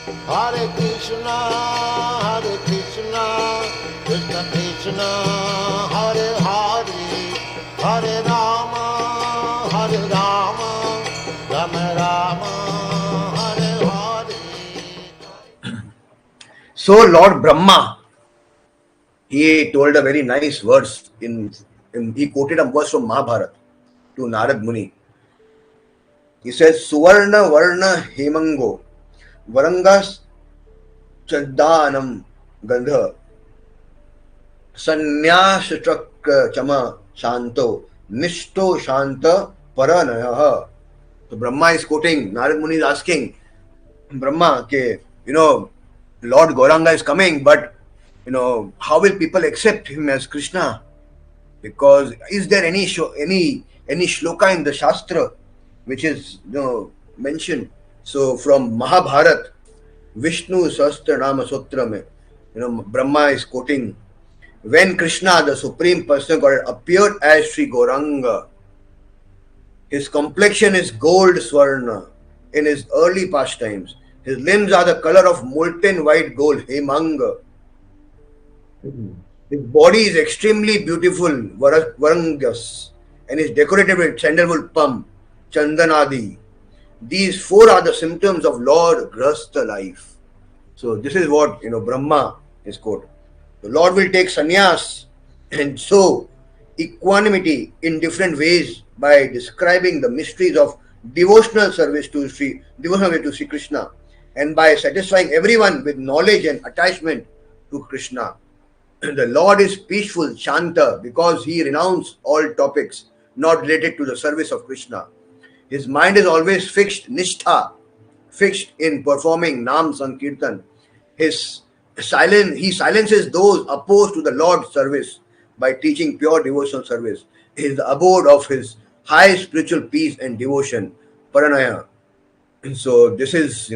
Hare Krishna, Krishna Krishna, Hare Hare, Hare Rama, Rama Rama, Hare Hare. So Lord Brahma, he told a very nice verse he quoted a verse from Mahabharata to Narad Muni. He says, Suvarna Varna Hemango Varangas Chadanam Gandha Sanyas Chakra Chama Shanto Nishto Shanta Paranayaha. So Brahma is quoting, Narad Muni is asking Brahma, Lord Gauranga is coming, but how will people accept him as Krishna? Because is there any shloka in the Shastra which is mentioned? So from Mahabharata, Vishnu Sahasra Nama Sutra mein, Brahma is quoting, when Krishna, the Supreme Personal Godhead, appeared as Sri Gauranga, his complexion is gold swarna in his early pastimes. His limbs are the color of molten white gold, hemanga. His body is extremely beautiful, varangas, and is decorated with sandalwood pump, chandanadi. These four are the symptoms of Lord Grahastha life. So this is what Brahma is quoted. The Lord will take sannyas and show equanimity in different ways by describing the mysteries of devotional service to Sri Krishna, and by satisfying everyone with knowledge and attachment to Krishna. The Lord is peaceful, Shanta, because he renounced all topics not related to the service of Krishna. His mind is always fixed, nishtha, fixed in performing Nam Sankirtan. He silences those opposed to the Lord's service by teaching pure devotional service. He is the abode of his high spiritual peace and devotion, Paranaya. And so this is,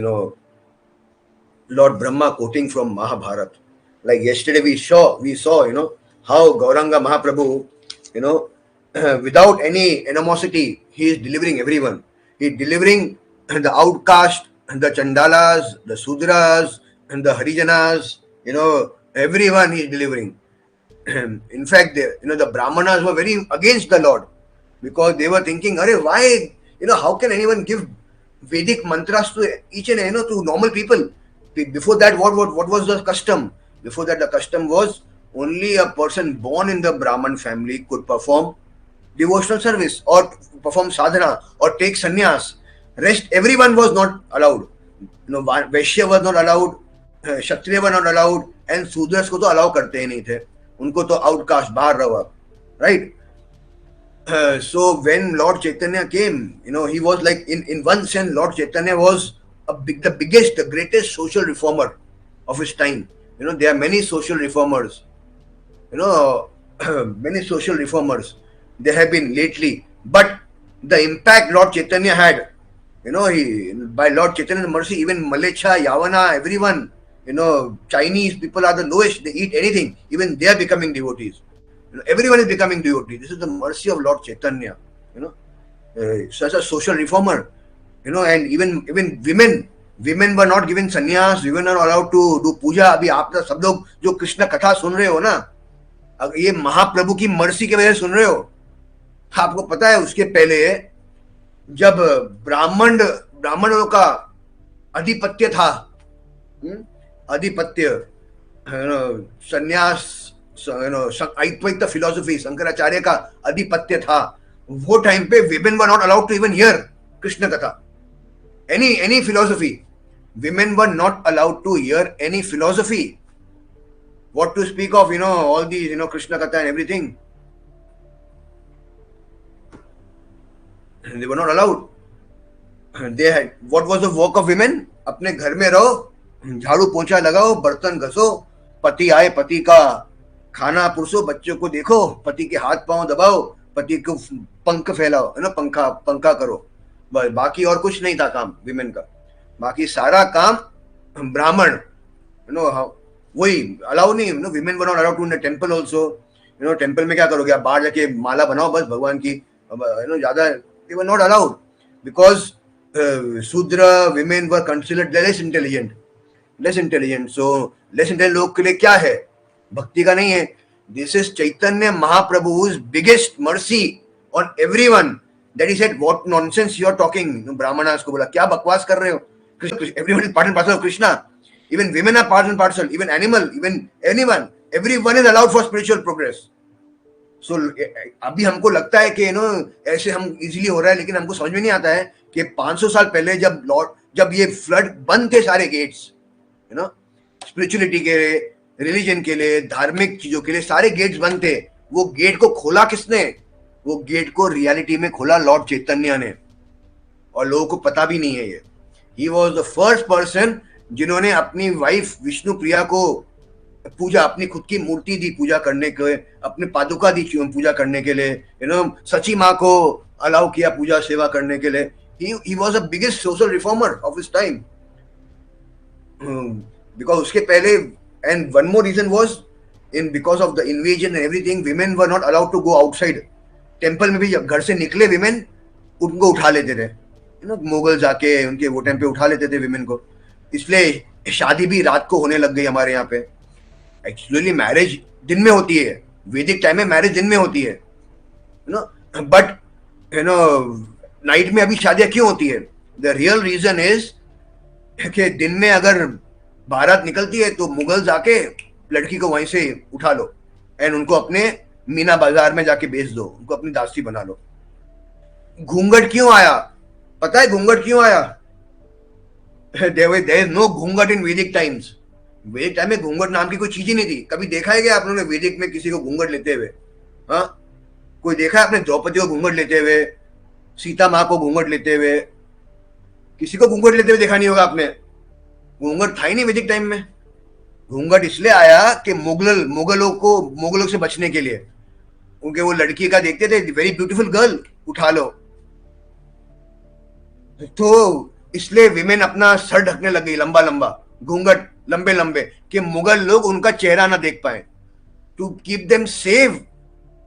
Lord Brahma quoting from Mahabharata. Like yesterday we saw, how Gauranga Mahaprabhu, without any animosity, he is delivering everyone. He is delivering the outcast, the Chandalas, the Sudras, and the Harijanas, everyone he is delivering. In fact, the Brahmanas were very against the Lord because they were thinking, why, how can anyone give Vedic mantras to each and to normal people? Before that, what was the custom? Before that, the custom was only a person born in the Brahman family could perform devotional service or perform sadhana or take sannyas. Rest, everyone was not allowed. Vaishya was not allowed, Kshatriya was not allowed, and Sudras ko to allow karte hi nahi the. Unko to outcast, bahar raho, right? So when Lord Chaitanya came, he was like, in one sense, Lord Chaitanya was the biggest, the greatest social reformer of his time. There are many social reformers. Many social reformers there have been lately. But the impact Lord Chaitanya had, by Lord Chaitanya's mercy, even Malecha, Yavana, everyone, Chinese people are the lowest. They eat anything. Even they are becoming devotees. Everyone is becoming devotee. This is the mercy of Lord Chaitanya. Such a social reformer. And even women were not given sannyas. Women are allowed to do puja. अभी आप सब लोग जो कृष्ण कथा सुन रहे हो ना, ये महाप्रभु की मर्सी के वजह से सुन रहे हो. आपको पता है उसके पहले जब ब्राह्मणों का अधिपत्य था, अधिपत्य, संन्यास, Advaita philosophy, शंकराचार्य का अधिपत्य था, वो टाइम पे women were not allowed to even hear Krishna Katha. Any philosophy. Women were not allowed to hear any philosophy. What to speak of, all these, Krishna Katha and everything. They were not allowed. What was the work of women? अपने घर में रहो, झाड़ू पोंछा लगाओ, बर्तन घसो, पति आए पति का खाना पुरसो, बच्चों को देखो, पति के हाथ पांव दबाओ, पति को पंख फैलाओ, पंखा करो. बाकी और कुछ नहीं था काम विमेन का. बाकी सारा काम ब्राह्मण, वही अलाउ नहीं. Women were not allowed to in the temple also. Temple में क्या करोगे आप? बाहर जाके माला बनाओ बस भगवान की. ज्यादा they were not allowed because Sudra women were considered less intelligent. Less intelligent. So less intelligent लोग के लिए क्या है? भक्ति का नहीं है. This is Chaitanya Mahaprabhu's biggest mercy on everyone, that he said what nonsense you are talking. ब्राह्मणास को बोला क्या बकवास कर रहे हो? Everyone is part and parcel of Krishna. Even women are part and parcel, even animal, even anyone, everyone is allowed for spiritual progress. So अभी हमको लगता है कि ऐसे हम इजीली हो रहा है, लेकिन हमको समझ में नहीं आता है कि 500 साल पहले जब ये फ्लड बंद थे सारे गेट्स, स्पिरिचुअलिटी के लिए, रिलीजन के लिए, धार्मिक चीजों के लिए सारे गेट्स बंद थे. वो गेट को खोला किसने? वो गेट को रियलिटी में खोला लॉर्ड चैतन्य ने, और लोगों को पता भी नहीं है ये. He was the first person जिन्होंने अपनी वाइफ विष्णु प्रिया को पूजा, अपनी खुद की मूर्ति दी पूजा करने के, अपने पादुका दी पूजा करने के लिए, सची माँ को अलाउ किया पूजा सेवा करने के लिए. He was the biggest social reformer of his time. Because उसके पहले, and one more reason was because of the invasion and everything, women were not allowed to go outside. Temple में भी जब घर से निकले विमेन, उनको उठा लेते थे. मुगल जाके उनके वो टाइम पे उठा लेते थे विमेन को. इसलिए शादी भी रात को होने लग गई हमारे यहाँ पे. एक्चुअली मैरिज दिन में होती है, वैदिक टाइम में मैरिज दिन में होती है, बट नाइट में अभी शादियां क्यों होती है? द रियल रीजन इज कि दिन में अगर बारात निकलती है तो मुगल जाके लड़की को वहीं से उठा लो एंड उनको अपने मीना बाजार में जाके बेच दो, उनको अपनी दासी बना लो. घूंघट क्यों आया? पता है घूंघट क्यों आया? There is no घूंघट in Vedic times. वैदिक टाइम में घूंघट नाम की कोई चीज ही नहीं थी. कभी देखा है क्या आप लोगों ने वैदिक में किसी को घूंघट लेते हुए? हाँ, कोई देखा है आपने द्रौपदी को घूंघट लेते हुए, सीता माँ को घूंघट लेते हुए? किसी को घूंघट लेते हुए देखा नहीं होगा आपने. घूंघट था ही नहीं वैदिक टाइम में. घूंघट इसलिए आया कि मुगलों से बचने के लिए, उनके वो लड़की का देखते थे वेरी ब्यूटीफुल गर्ल, उठा लो, तो इसलिए विमेन अपना सर ढकने लग गई, लंबा लंबा घूंघट, लंबे लंबे, कि मुगल लोग उनका चेहरा ना देख पाए, to keep them safe.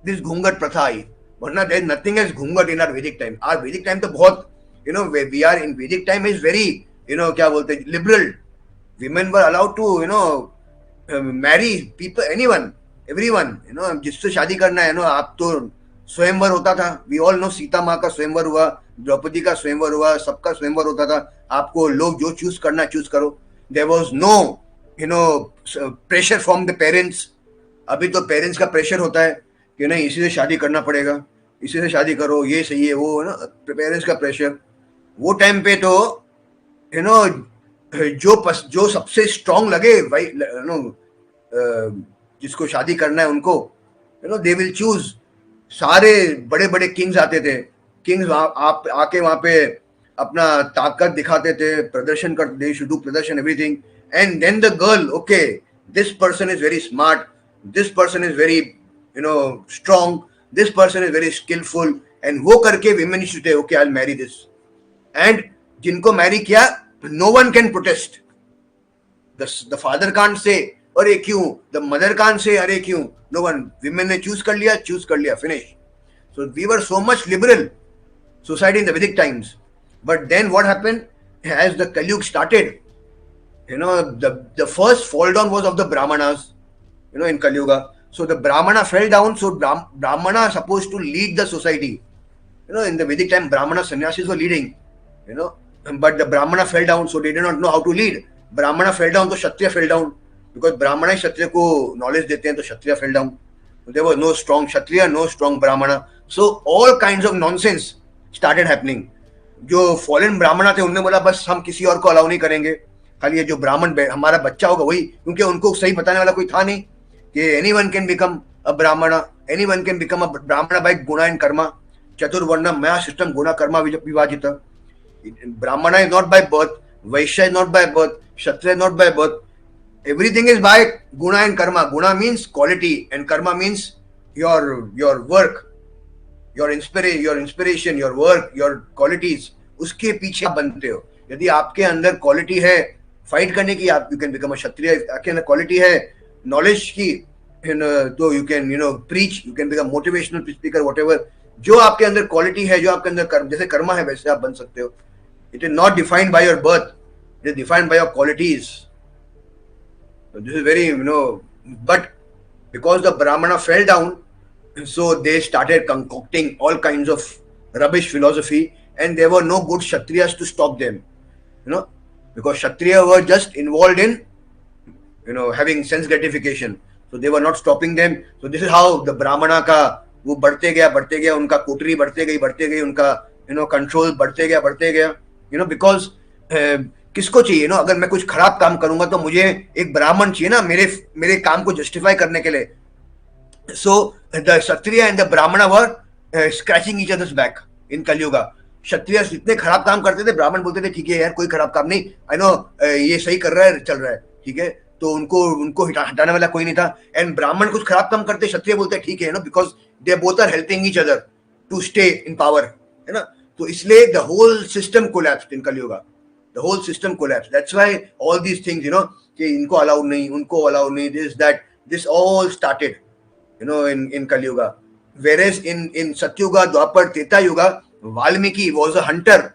This घूंघट प्रथा आई, वरना there is nothing as ghoonghat in our Vedic time. Our Vedic time तो बहुत वी आर इन वैदिक टाइम इज वेरी क्या बोलते हैं, liberal. Women were allowed to marry people, anyone, everyone, जिससे शादी करना है. आप तो स्वयंवर होता था, वी ऑल नो. सीता माँ का स्वयंवर हुआ, द्रौपदी का स्वयंवर हुआ, सबका स्वयंवर होता था. आपको लोग जो चूज करना चूज करो. There was no pressure from the parents. अभी तो पेरेंट्स का प्रेशर होता है कि नहीं इसी से शादी करना पड़ेगा, इसी से शादी करो, ये सही है, वो पेरेंट्स का प्रेशर. वो टाइम पे तो जो सबसे स्ट्रांग लगे भाई, जिसको शादी करना है उनको, दे विल चूज. सारे बड़े बड़े किंग्स आते थे. किंग्स आप आके वहां पे अपना ताकत दिखाते थे, प्रदर्शन करते, दे शुड डू प्रदर्शन, everything. And then the girl, okay this person is very smart, this person is very strong, this person is very skilful, and वो करके women should say okay I will marry this. And जिनको marry किया, no one can protest. The father can't say अरे क्यों, the mother can't say अरे क्यों, no one. Women ने choose कर लिया, finish. So we were so much liberal society in the Vedic times. But then what happened, as the Kali-yuga started, the first fall down was of the Brahmanas, in Kali-yuga. So the Brahmana fell down. So Brahmana are supposed to lead the society. In the Vedic time, Brahmana sannyasis were leading, but the Brahmana fell down, so they did not know how to lead. Brahmana fell down, so Kshatriya fell down, because Brahmana Kshatriya ko knowledge dete hain, so Kshatriya fell down. There was no strong Kshatriya, no strong Brahmana. So all kinds of nonsense started happening. जो fallen ब्राह्मण थे उन्होंने बोला बस हम किसी और को अलाउ नहीं करेंगे, खाली ये जो ब्राह्मण हमारा बच्चा होगा वही, क्योंकि उनको सही बताने वाला कोई था नहीं कि एनीवन कैन बिकम अ ब्राह्मण, एनीवन कैन बिकम अ ब्राह्मण बाय गुणा एंड कर्मा. चतुर्वर्ण मया सिस्टम गुणा कर्मा विभाजित. ब्राह्मण is not by birth, Vysya is not by birth, Kshatriya is not by birth. Everything is by गुणा एंड कर्मा. गुणा means quality and Karma means your work, your inspiration, your work, your qualities. उसके पीछे आप बनते हो. यदि आपके अंदर क्वालिटी है फाइट करने की, आप यू कैन बिकम अ क्षत्रिय. आपके अंदर क्वालिटी है नॉलेज की, तो you can preach, you can become motivational speaker, whatever. जो आपके अंदर क्वालिटी है, जो आपके अंदर जैसे कर्मा है, वैसे आप बन सकते हो. It is not defined by your birth, it is defined by your qualities. This is very, but because the Brahmana fell down, so they started concocting all kinds of rubbish philosophy, and there were no good Kshatriyas to stop them, because Kshatriya were just involved in, having sense gratification. So they were not stopping them. So this is how the Brahmana का वो बढ़ते गया, उनका कोटरी बढ़ते गई, उनका, control बढ़ते गया, because किसको चाहिए, अगर मैं कुछ खराब काम करूंगा तो मुझे एक ब्राह्मण चाहिए ना मेरे काम को जस्टिफाई करने के लिए. So the Kshatriya and the Brahmana were scratching each other's back in Kali Yuga. Kshatriya इतने खराब काम करते थे, ब्राह्मण बोलते थे ठीक है यार कोई खराब काम नहीं, आई नो ये सही कर रहा है, चल रहा है, ठीक है, तो उनको हटाने वाला कोई नहीं था. एंड ब्राह्मण कुछ खराब काम करते, क्षत्रिय बोलते ठीक है, because they both are helping each other to stay in power, है ना. तो इसलिए the whole system collapsed in Kaliyuga, the whole system collapsed. That's why all these things, कि इनको अलाउ नहीं, उनको अलाउ नहीं, this that, this all started, in Kali Yuga. Whereas in Satyuga, Dwapar, Treta Yuga, Valmiki was a hunter.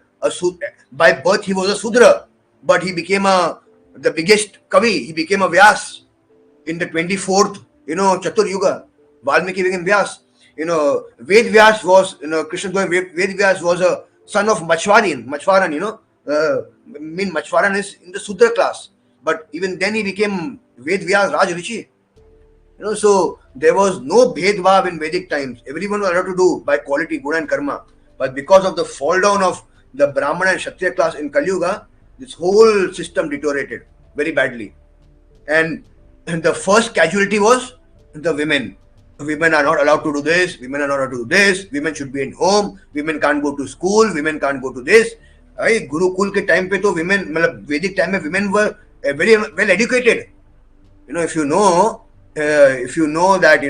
By birth he was a Sudra, but he became the biggest Kavi. He became a Vyas in the 24th, Chatur Yuga. Valmiki became Vyas. Ved Vyas was, Krishna Ved Vyas was a son of Machwaran. Machwaran is in the Sudra class. But even then he became Ved Vyas, Raj Rishi. So there was no Bhedvav in Vedic times. Everyone was allowed to do by quality, Guna and Karma. But because of the fall down of the Brahmana and Kshatriya class in Kali Yuga, this whole system deteriorated very badly. And the first casualty was the women. Women are not allowed to do this, women are not allowed to do this, women should be in home, women can't go to school, women can't go to this. Gurukul ke time pe to women, Vedic time mein women were very well educated. If you know that,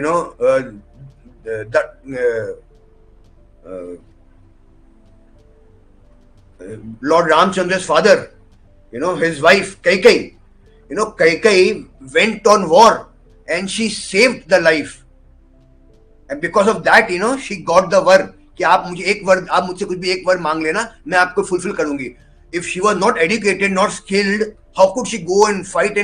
Lord Ramchandra's father, his wife Kaikai, Kaikai went on war and she saved the life. And because of that, she got the var कि आप मुझसे कुछ भी एक वर मांग लेना, मैं आपको fulfill करूंगी. If she was not educated, not skilled, how could she go and fight?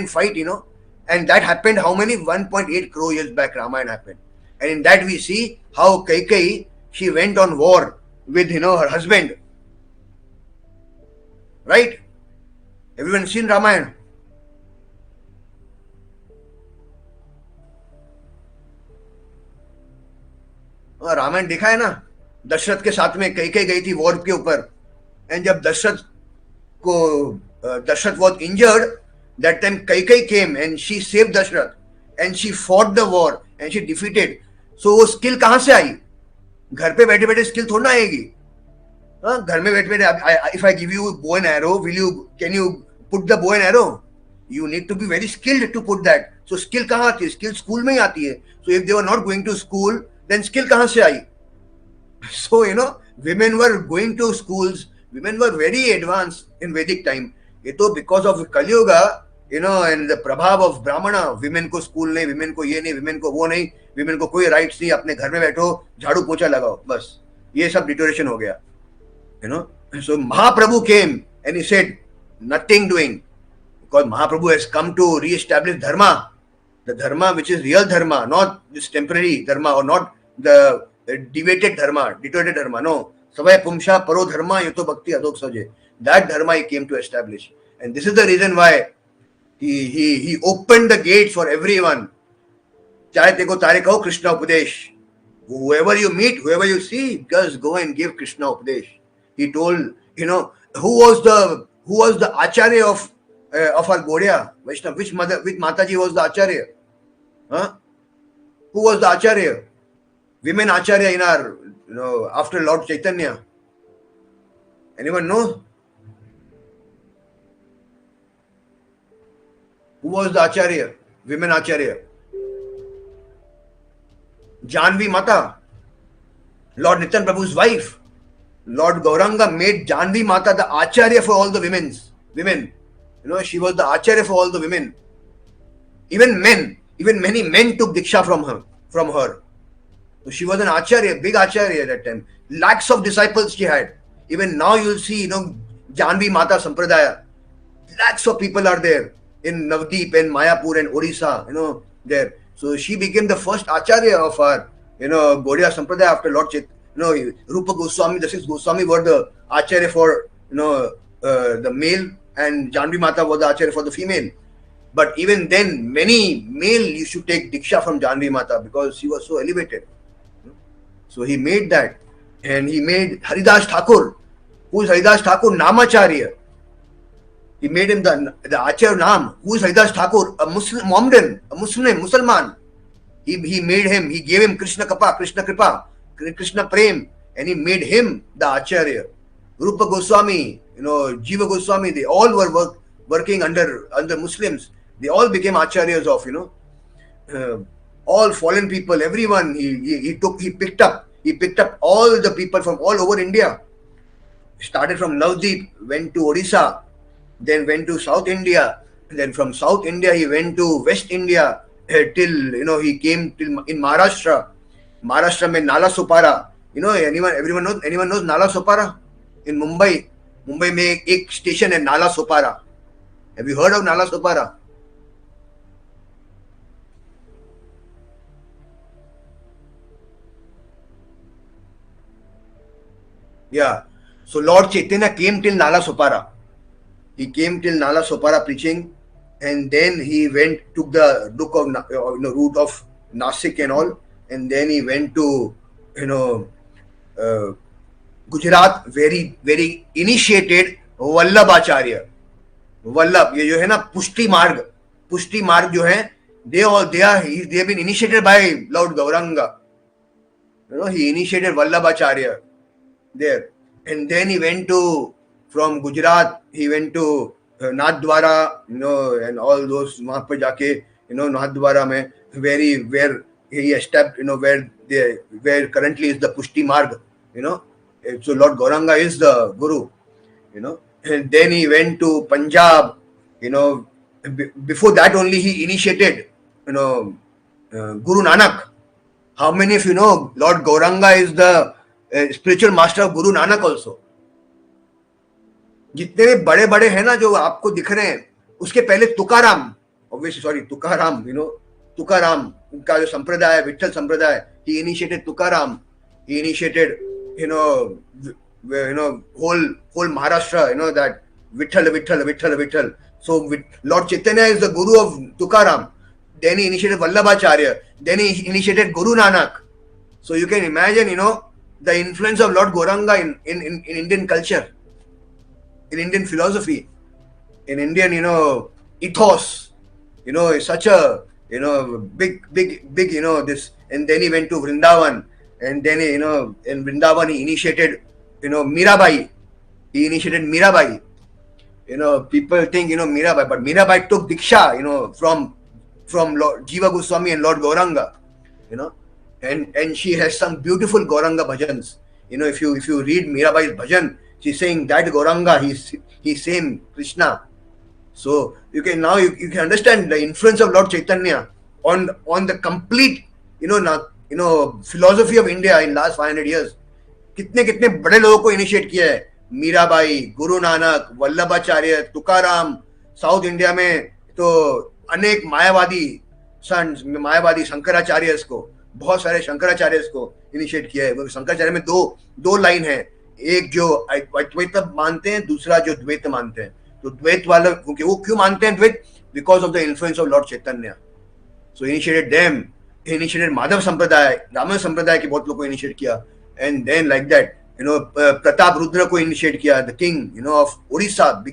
And that happened how many? 1.8 crore years back Ramayana happened. And in that we see how Kaikai, she went on war with, her husband. Right? Everyone seen Ramayana? Ramayan देखा है ना, दशरथ के साथ में कैकेयी गई थी war के ऊपर. एंड जब Dasharath was injured, that time Kaikai came and she saved Dashrath and she fought the war and she defeated. So वो स्किल कहां से आई? घर पे बैठे बैठे स्किल थोड़ा ना आएगी. घर में बैठे बैठे if I give you bow and arrow, can you put the bow and arrow? You need to be very skilled to put that. So skill कहां आती है? स्किल स्कूल में ही आती है. So if they were not going to school, then skill कहां से आई? So women were going to schools, women were very advanced in Vedic time. ये तो because of Kali Yuga, and the prabhav of Brahmana, women को school नहीं, women को ये नहीं, women को वो नहीं, women को कोई rights नहीं, अपने घर में बैठो, झाड़ू पोछा लगाओ, बस ये सब deterioration हो गया. So Mahaprabhu came and he said nothing doing, because Mahaprabhu has come to re-establish dharma, the dharma which is real dharma, not this temporary dharma or not the deviated dharma, deteriorated dharma. No, savay pumsha paro dharma yato bhakti adok saje. That dharma he came to establish, and this is the reason why he opened the gates for everyone. Chahe teko tare kaho Krishna Upadesh. Whoever you meet, whoever you see, just go and give Krishna Upadesh. He told, who was the acharya of our Gaudiya Vaishnava? Which Mataji was the acharya? Who was the acharya? Women acharya in our, after Lord Caitanya. Anyone know? Who was the acharya? Women acharya. Janvi Mata, Lord Nityan Prabhu's wife. Lord Gauranga made Janvi Mata the acharya for all the women. She was the acharya for all the women. Even many men took diksha from her. So she was an acharya, big acharya at that time. Lakhs of disciples she had. Even now you'll see, Janvi Mata Sampradaya. Lakhs of people are there. in Navdeep and Mayapur and Odisha, there. So she became the first Acharya of our, Gaudiya Sampradaya after Lord Rupa Goswami, the 6 Goswami were the Acharya for, the male, and Janvi Mata was the Acharya for the female. But even then, many male used to take Diksha from Janvi Mata because she was so elevated. So he made that. And he made Haridas Thakur. Who is Haridas Thakur? Namacharya. He made him the Acharya Nam. Who is Haridas Thakur? A Muslim, Mohammedan, a Musalman. He made him, he gave him Krishna Kripa, Krishna Prem, and he made him the Acharya. Rupa Goswami, Jiva Goswami, they all were working under Muslims. They all became Acharyas of, all fallen people, everyone. He picked up all the people from all over India. Started from Navdeep, went to Odisha, then went to South India, then from South India he went to West India till he came till in Maharashtra. Maharashtra mein Nala Sopara. Anyone knows Nala Sopara? In Mumbai mein ek station hai Nala Sopara. Have you heard of Nala Sopara? Yeah. So Lord Chaitanya came till Nala Sopara. He came till Nala Sopara preaching, and then he took the route of Nasik and all, and then he went to Gujarat, very very initiated Vallabhacharya. Vallabh, ये जो है ना पुष्टि मार्ग जो है, they have been initiated by Lord Gauranga. He initiated Vallabhacharya there, and then he went from Gujarat, he went to Nathdwara, and all those वहाँ पर जाके, Nathdwara में where he established, where currently is the Pushti Marg, so Lord Gauranga is the Guru, and then he went to Punjab, before that only he initiated, Guru Nanak. How many of you know Lord Gauranga is the spiritual master of Guru Nanak also? जितने भी बड़े बड़े हैं ना जो आपको दिख रहे हैं, उसके पहले तुकाराम उनका जो संप्रदाय है, विठल संप्रदाय, he initiated Tukaram, he initiated whole Maharashtra, that Vitthal. So Lord Chaitanya is the guru of Tukaram. Then he initiated Vallabhacharya. Then he initiated Guru Nanak. So you can imagine, the influence of Lord Gauranga in Indian culture, in Indian philosophy, in Indian, ethos. Is such a, big, this. And then he went to Vrindavan. And then, in Vrindavan he initiated, Mirabai. He initiated Mirabai. People think, Mirabai, but Mirabai took Diksha, from Lord Jiva Goswami and Lord Gauranga, and she has some beautiful Gauranga bhajans. If you read Mirabai's bhajan, she's saying that Gauranga, he's same Kṛṣṇa. So you can understand the influence of Lord Chaitanya on the complete, philosophy of India in last 500 years. कितने बड़े लोगों को initiate किया है, Mirabai, Guru Nanak, Vallabhacharya, Tukaram. South India में तो अनेक मायावादी शंकराचार्य को, बहुत सारे शंकराचार्य को इनिशिएट किया है. शंकराचार्य में दो लाइन है, एक जो अद्वैत मानते हैं, दूसरा जो द्वैत मानते हैं. तो द्वैत वाले वो क्यों मानते हैं Dvaita? Because of the influence of Lord Chaitanya. So initiated them, initiated Madhva Sampradaya, Ramayana Sampradaya के बहुत लोगों को इनिशिएट किया. And then like that, Pratap Rudra को इनिशिएट किया, the king of Orissa,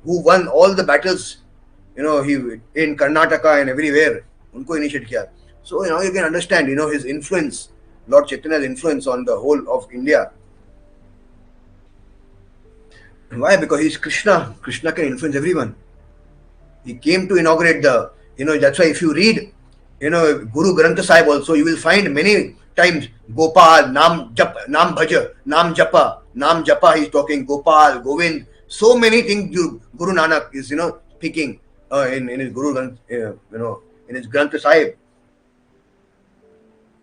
who won all the battles, he in Karnataka and everywhere, उनको इनिशिएट किया. So you can understand, his influence, Lord Chaitanya's influence on the whole of India. Why? Because he's Krishna. Krishna can influence everyone. He came to inaugurate that's why if you read, Guru Granth Sahib also, you will find many times Gopal, Nam Japa, he's talking Gopal, Govind, so many things Guru Nanak is, speaking in his Guru Granth, in his Granth Sahib.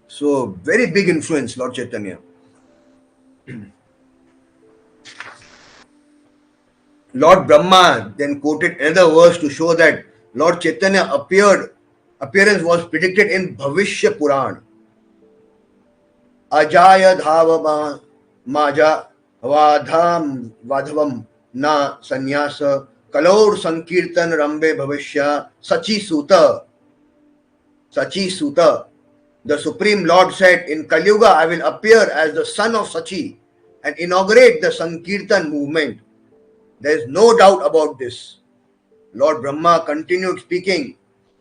So very big influence, Lord Chaitanya. Lord Brahma then quoted another verse to show that Lord Chaitanya appearance was predicted in Bhavishya Puran. Ajaya dhava maja vadhavam na sanyasa kalaur sankirtan rambe bhavishya sachi suta. The Supreme Lord said, in Kali Yuga I will appear as the son of Sachi and inaugurate the Sankirtan movement. There is no doubt about this. Lord Brahma continued speaking,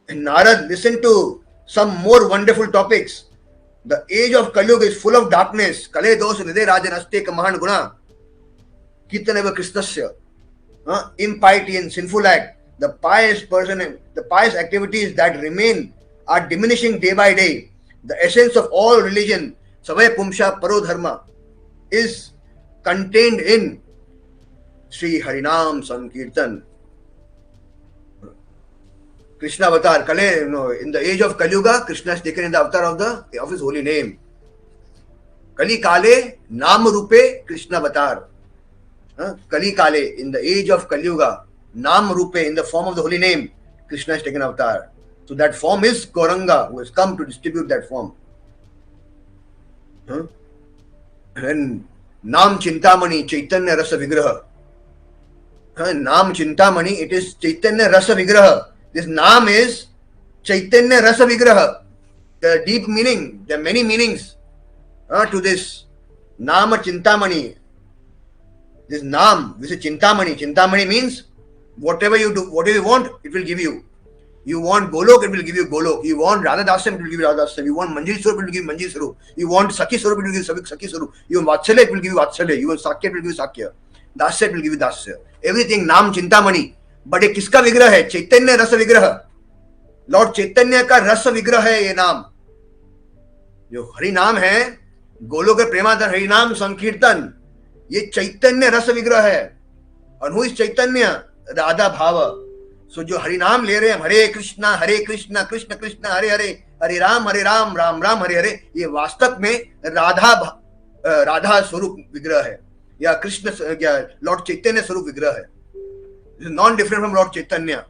and Narad listened to some more wonderful topics. The age of Kali Yuga is full of darkness. Kale dos hriday rajanaste ka mahan guna. Kirtaneva Krishnasya. Impiety and sinful act. The pious activities that remain are diminishing day by day. The essence of all religion, Savaya Pumsha Parodharma, is contained in Sri Harinam Sankirtan. Krishna avatar, in the age of Kali Yuga, Krishna is taken in the avatar of his holy name. Kali Kale, Nam Rupe, Krishna avatar. Kali Kale, in the age of Kali Yuga, Nam Rupe, in the form of the holy name, Krishna is taken avatar. So that form is Gauranga, who has come to distribute that form. And Nam Chintamani, Chaitanya Rasa Vigraha. Nam Chintamani, it is Chaitanya Rasa Vigraha. This Nam is Chaitanya Rasa Vigraha. The deep meaning, there are many meanings to this Nama Chintamani. This Nam, this is Chintamani. Chintamani means whatever you do, whatever you want, it will give you. You want Golok, it will give you Golok. You want Radha Dasam, it will give you Radha Dasam. You want Manjiri Swarup, it will give you Manjiri Swarup. You want Sakhi Swarup, it will give you Sakhi Swarup. You want Vatsalya, it will give you Vatsalya. You want Sakya, it will give you Sakya. Dasya, it will give you Dasya. Everything Nam Chintamani. But ये किसका विग्रह है? चैतन्य रस विग्रह. Lord चैतन्य का रस विग्रह है ये नाम. जो हरि नाम है, गोलोक प्रेमाधर हरि नाम संकीर्तन, ये चैतन्य रस विग्रह है. और हु इज चैतन्य? राधा भाव. सो जो हरि नाम ले रहे हैं, हरे कृष्णा कृष्ण कृष्ण हरे हरे, हरे राम राम राम हरे हरे, ये वास्तव में राधा स्वरूप विग्रह है या कृष्ण या लॉर्ड चैतन्य स्वरूप विग्रह है. Not different from Lord Chaitanya,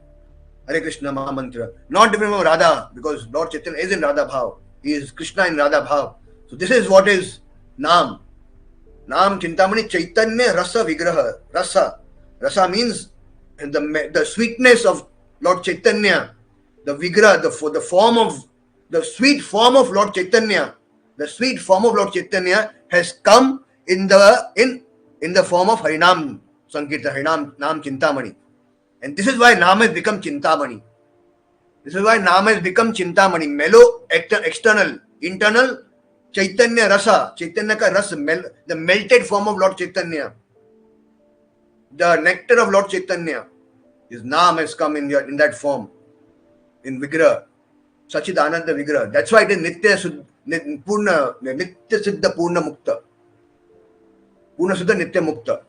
Hare Krishna Mahamantra. Not different from Radha, because Lord Chaitanya is in Radha Bhav. He is Krishna in Radha Bhav. So this is what is Nam. Nam Chintamani Chaitanya Rasa Vigraha. Rasa means the sweetness of Lord Chaitanya. The Vigraha, the form of, the sweet form of Lord Chaitanya. The sweet form of Lord Chaitanya has come in the form of Harinam Sankirtan, Harinam Nam Chintamani. And this is why Nam has become Chintamani. This is why Nam has become Chintamani. Mellow, external, internal, Chaitanya Rasa. Chaitanya ka Rasa, the melted form of Lord Chaitanya. The nectar of Lord Chaitanya. His Nam has come in that form. In Vigraha. Sachidananda Vigraha. That's why it is Nitya Siddha Purna Mukta. Purna Siddha Nitya Mukta.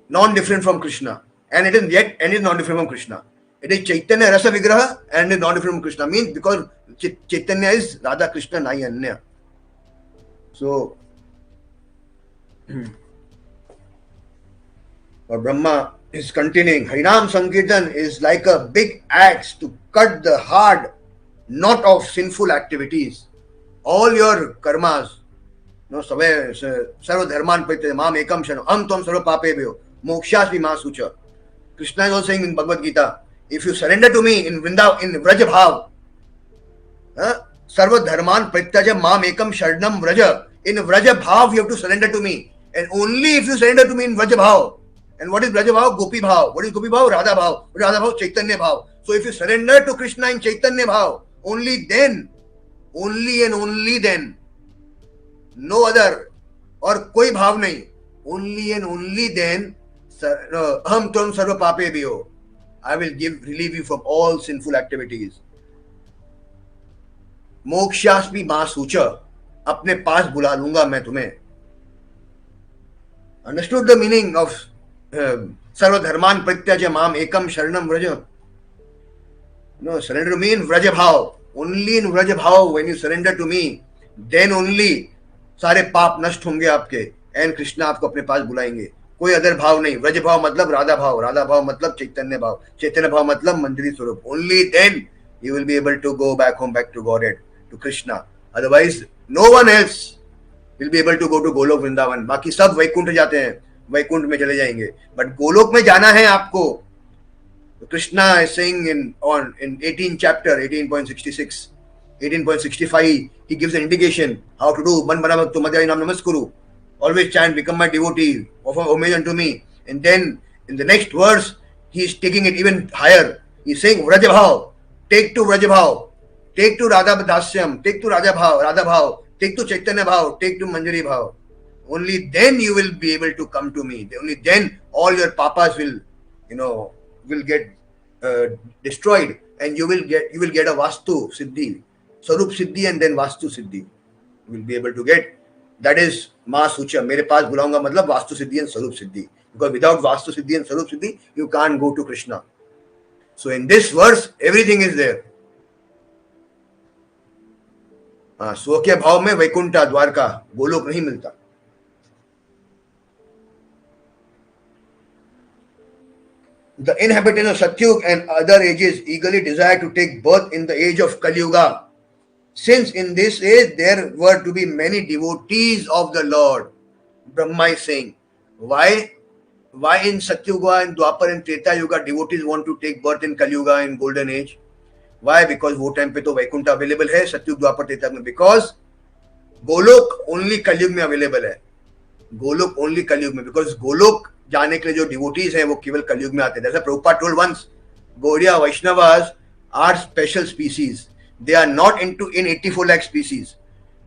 Non-different from Krishna. And it is non-different from Krishna. It is Chaitanya Rasa Vigraha and it is non-different from Krishna. Means because Chaitanya is Radha Krishna Nai Anya. So, Brahma is continuing. Harinam Sankirtan is like a big axe to cut the hard knot of sinful activities. All your karmas. No, sarva dharman paite mam ekam shano am tom sarva papebhyo mokshas vimasucha. Krishna is also saying in Bhagavad Gita, if you surrender to me in Vrindavan, in Vraja Bhav, sarva dharman prityaja mam ekam sharnam vraja. In Vraja Bhav you have to surrender to me. And only if you surrender to me in Vraja Bhav. And what is Vraja Bhav? Gopi Bhav. What is Gopi Bhav? Radha Bhav. Radha Bhav, Chaitanya Bhav. So if you surrender to Krishna in Chaitanya Bhav, only then, only and only then, no other, or koi bhav nahi, only and only then, aham tvam sarva papebhyo, I will relieve you from all sinful activities. Mokshasmi ma sucha, apne paas bula lunga main tumhe. Understood the meaning of sarva dharman prityaja mam ekam sharanam vraja? No, surrender to me in Vraja Bhav. Only in Vraja Bhav, when you surrender to me, then only सारे पाप नष्ट होंगे आपके and Krishna आपको अपने पास बुलाएंगे. कोई other भाव नहीं. व्रज भाव मतलब राधा भाव, राधा भाव मतलब चैतन्य भाव, चैतन्य भाव मतलब मंजरी स्वरूप. Only then you will be able to go back home, back to Godhead, to Krishna. Otherwise, no one else will be able to go to Golok Vrindavan. बाकी सब वैकुंठ जाते हैं, वैकुंठ में चले जाएंगे, बट गोलोक में जाना है आपको. Krishna is saying in 18 chapter 18.66, 18.65, he gives an indication how to do. Man bana bhakto madhyai nam namaskuru. Always chant, become my devotee, offer homage unto me. And then in the next verse, he is taking it even higher. He is saying Vraja Bhav, take to Vraja Bhav, take to Radha Dasyam, take to Radha Bhav, take to Chaitanya Bhav, take to Manjari Bhav. Only then you will be able to come to me. Only then all your papas will, will get destroyed, and you will get a Vastu Siddhi, Sarup Siddhi, and then Vastu Siddhi. You will be able to get. That is Ma Sucha. मेरे पास बुलाऊंगा मतलब वास्तु सिद्धि and स्वरूप सिद्धि. Because without vastu Siddhi and स्वरूप सिद्धि, you can't go to Krishna. So in this verse, everything is there. स्वकीय भाव में वैकुंठा, द्वारका, गोलोक नहीं मिलता. The inhabitants of Satyug and other ages eagerly desire to take birth in the age of Kali Yuga, since in this age there were to be many devotees of the Lord. Brahma is saying, why in Satyuga and Dwapar and Treta Yuga devotees want to take birth in Kali Yuga in golden age? Why? Because वो time पे तो Vaikuntha available है, Satyug Dwapar Treta में. Because Golok only Kali Yuga में available है. Golok only Kali Yuga में. Because Golok जाने के लिए जो devotees हैं वो केवल कलयुग में आते हैं. That's why Prabhupada told once, Gaudiya Vaishnavas are special species. They are not in 84 lakh species.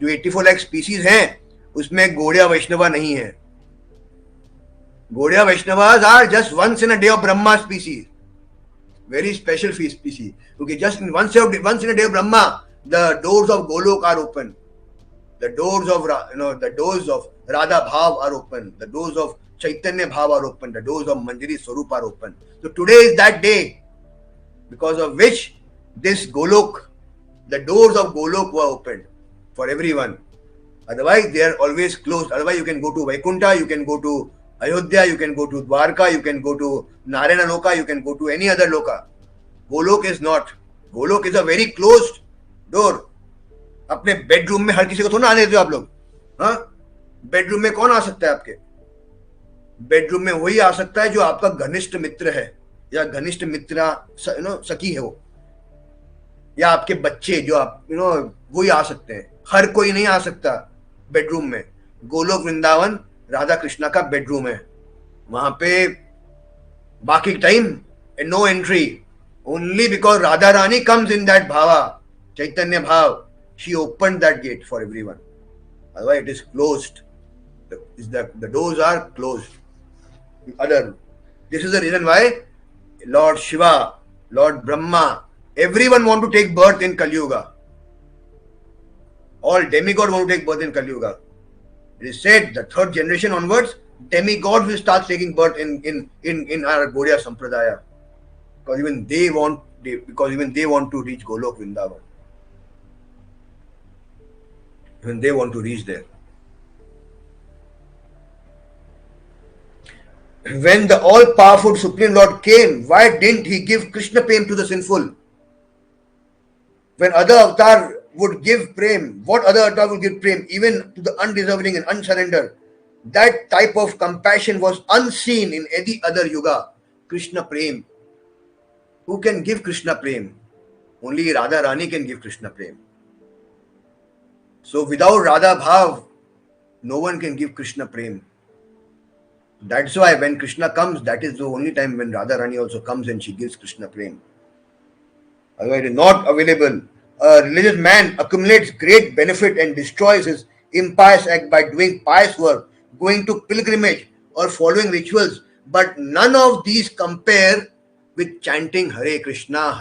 जो 84 lakh species हैं उसमें गौड़िया वैष्णवा नहीं है. Gaudiya Vaishnavas are just once in a day of Brahma species, very special species. Okay, just in once in a day of Brahma, the doors of Golok are open. The doors of the doors of Radha Bhav are open. The doors of Chaitanya Bhav are open. The doors of Manjari Swarup are open. So today is that day, because of which this Golok, the doors of Golok were opened for everyone. Otherwise, they are always closed. Otherwise, you can go to Vaikuntha, you can go to Ayodhya, you can go to Dwarka, you can go to Narayana Loka, you can go to any other Loka. Golok is not. Golok is a very closed door. अपने bedroom में हर किसी को थोड़ा ना आने देते हो आप लोग. हाँ, बेडरूम में कौन आ सकता है आपके? बेडरूम में वही आ सकता है जो आपका घनिष्ठ मित्र है, या घनिष्ठ मित्रा सखी है वो, या आपके बच्चे जो आप वही आ सकते हैं. हर कोई नहीं आ सकता बेडरूम में. गोलोक वृंदावन राधा कृष्णा का बेडरूम है. वहां पे बाकी time no entry. Only because Radha Rani comes in that bhava, Chaitanya bhav, she opened that gate for everyone. Otherwise it is closed. The doors are closed. This is the reason why Lord Shiva, Lord Brahma, everyone want to take birth in Kali Yuga. All demigods want to take birth in Kali Yuga. It is said the third generation onwards, demigods will start taking birth in our Gaudiya Sampradaya, because even they want to reach Golok Vrindavan. When they want to reach there. When the all-powerful Supreme Lord came, why didn't he give Krishna prem to the sinful? When other avatar would give prem, what other avatar would give prem even to the undeserving and unsurrendered? That type of compassion was unseen in any other yuga. Krishna prem. Who can give Krishna prem? Only Radha Rani can give Krishna prem. So without Radha Bhav, no one can give Krishna prem. That's why when Krishna comes, that is the only time when Radha Rani also comes and she gives Krishna prem. Otherwise it is not available. A religious man accumulates great benefit and destroys his impious act by doing pious work, going to pilgrimage or following rituals. But none of these compare with chanting Hare Krishna,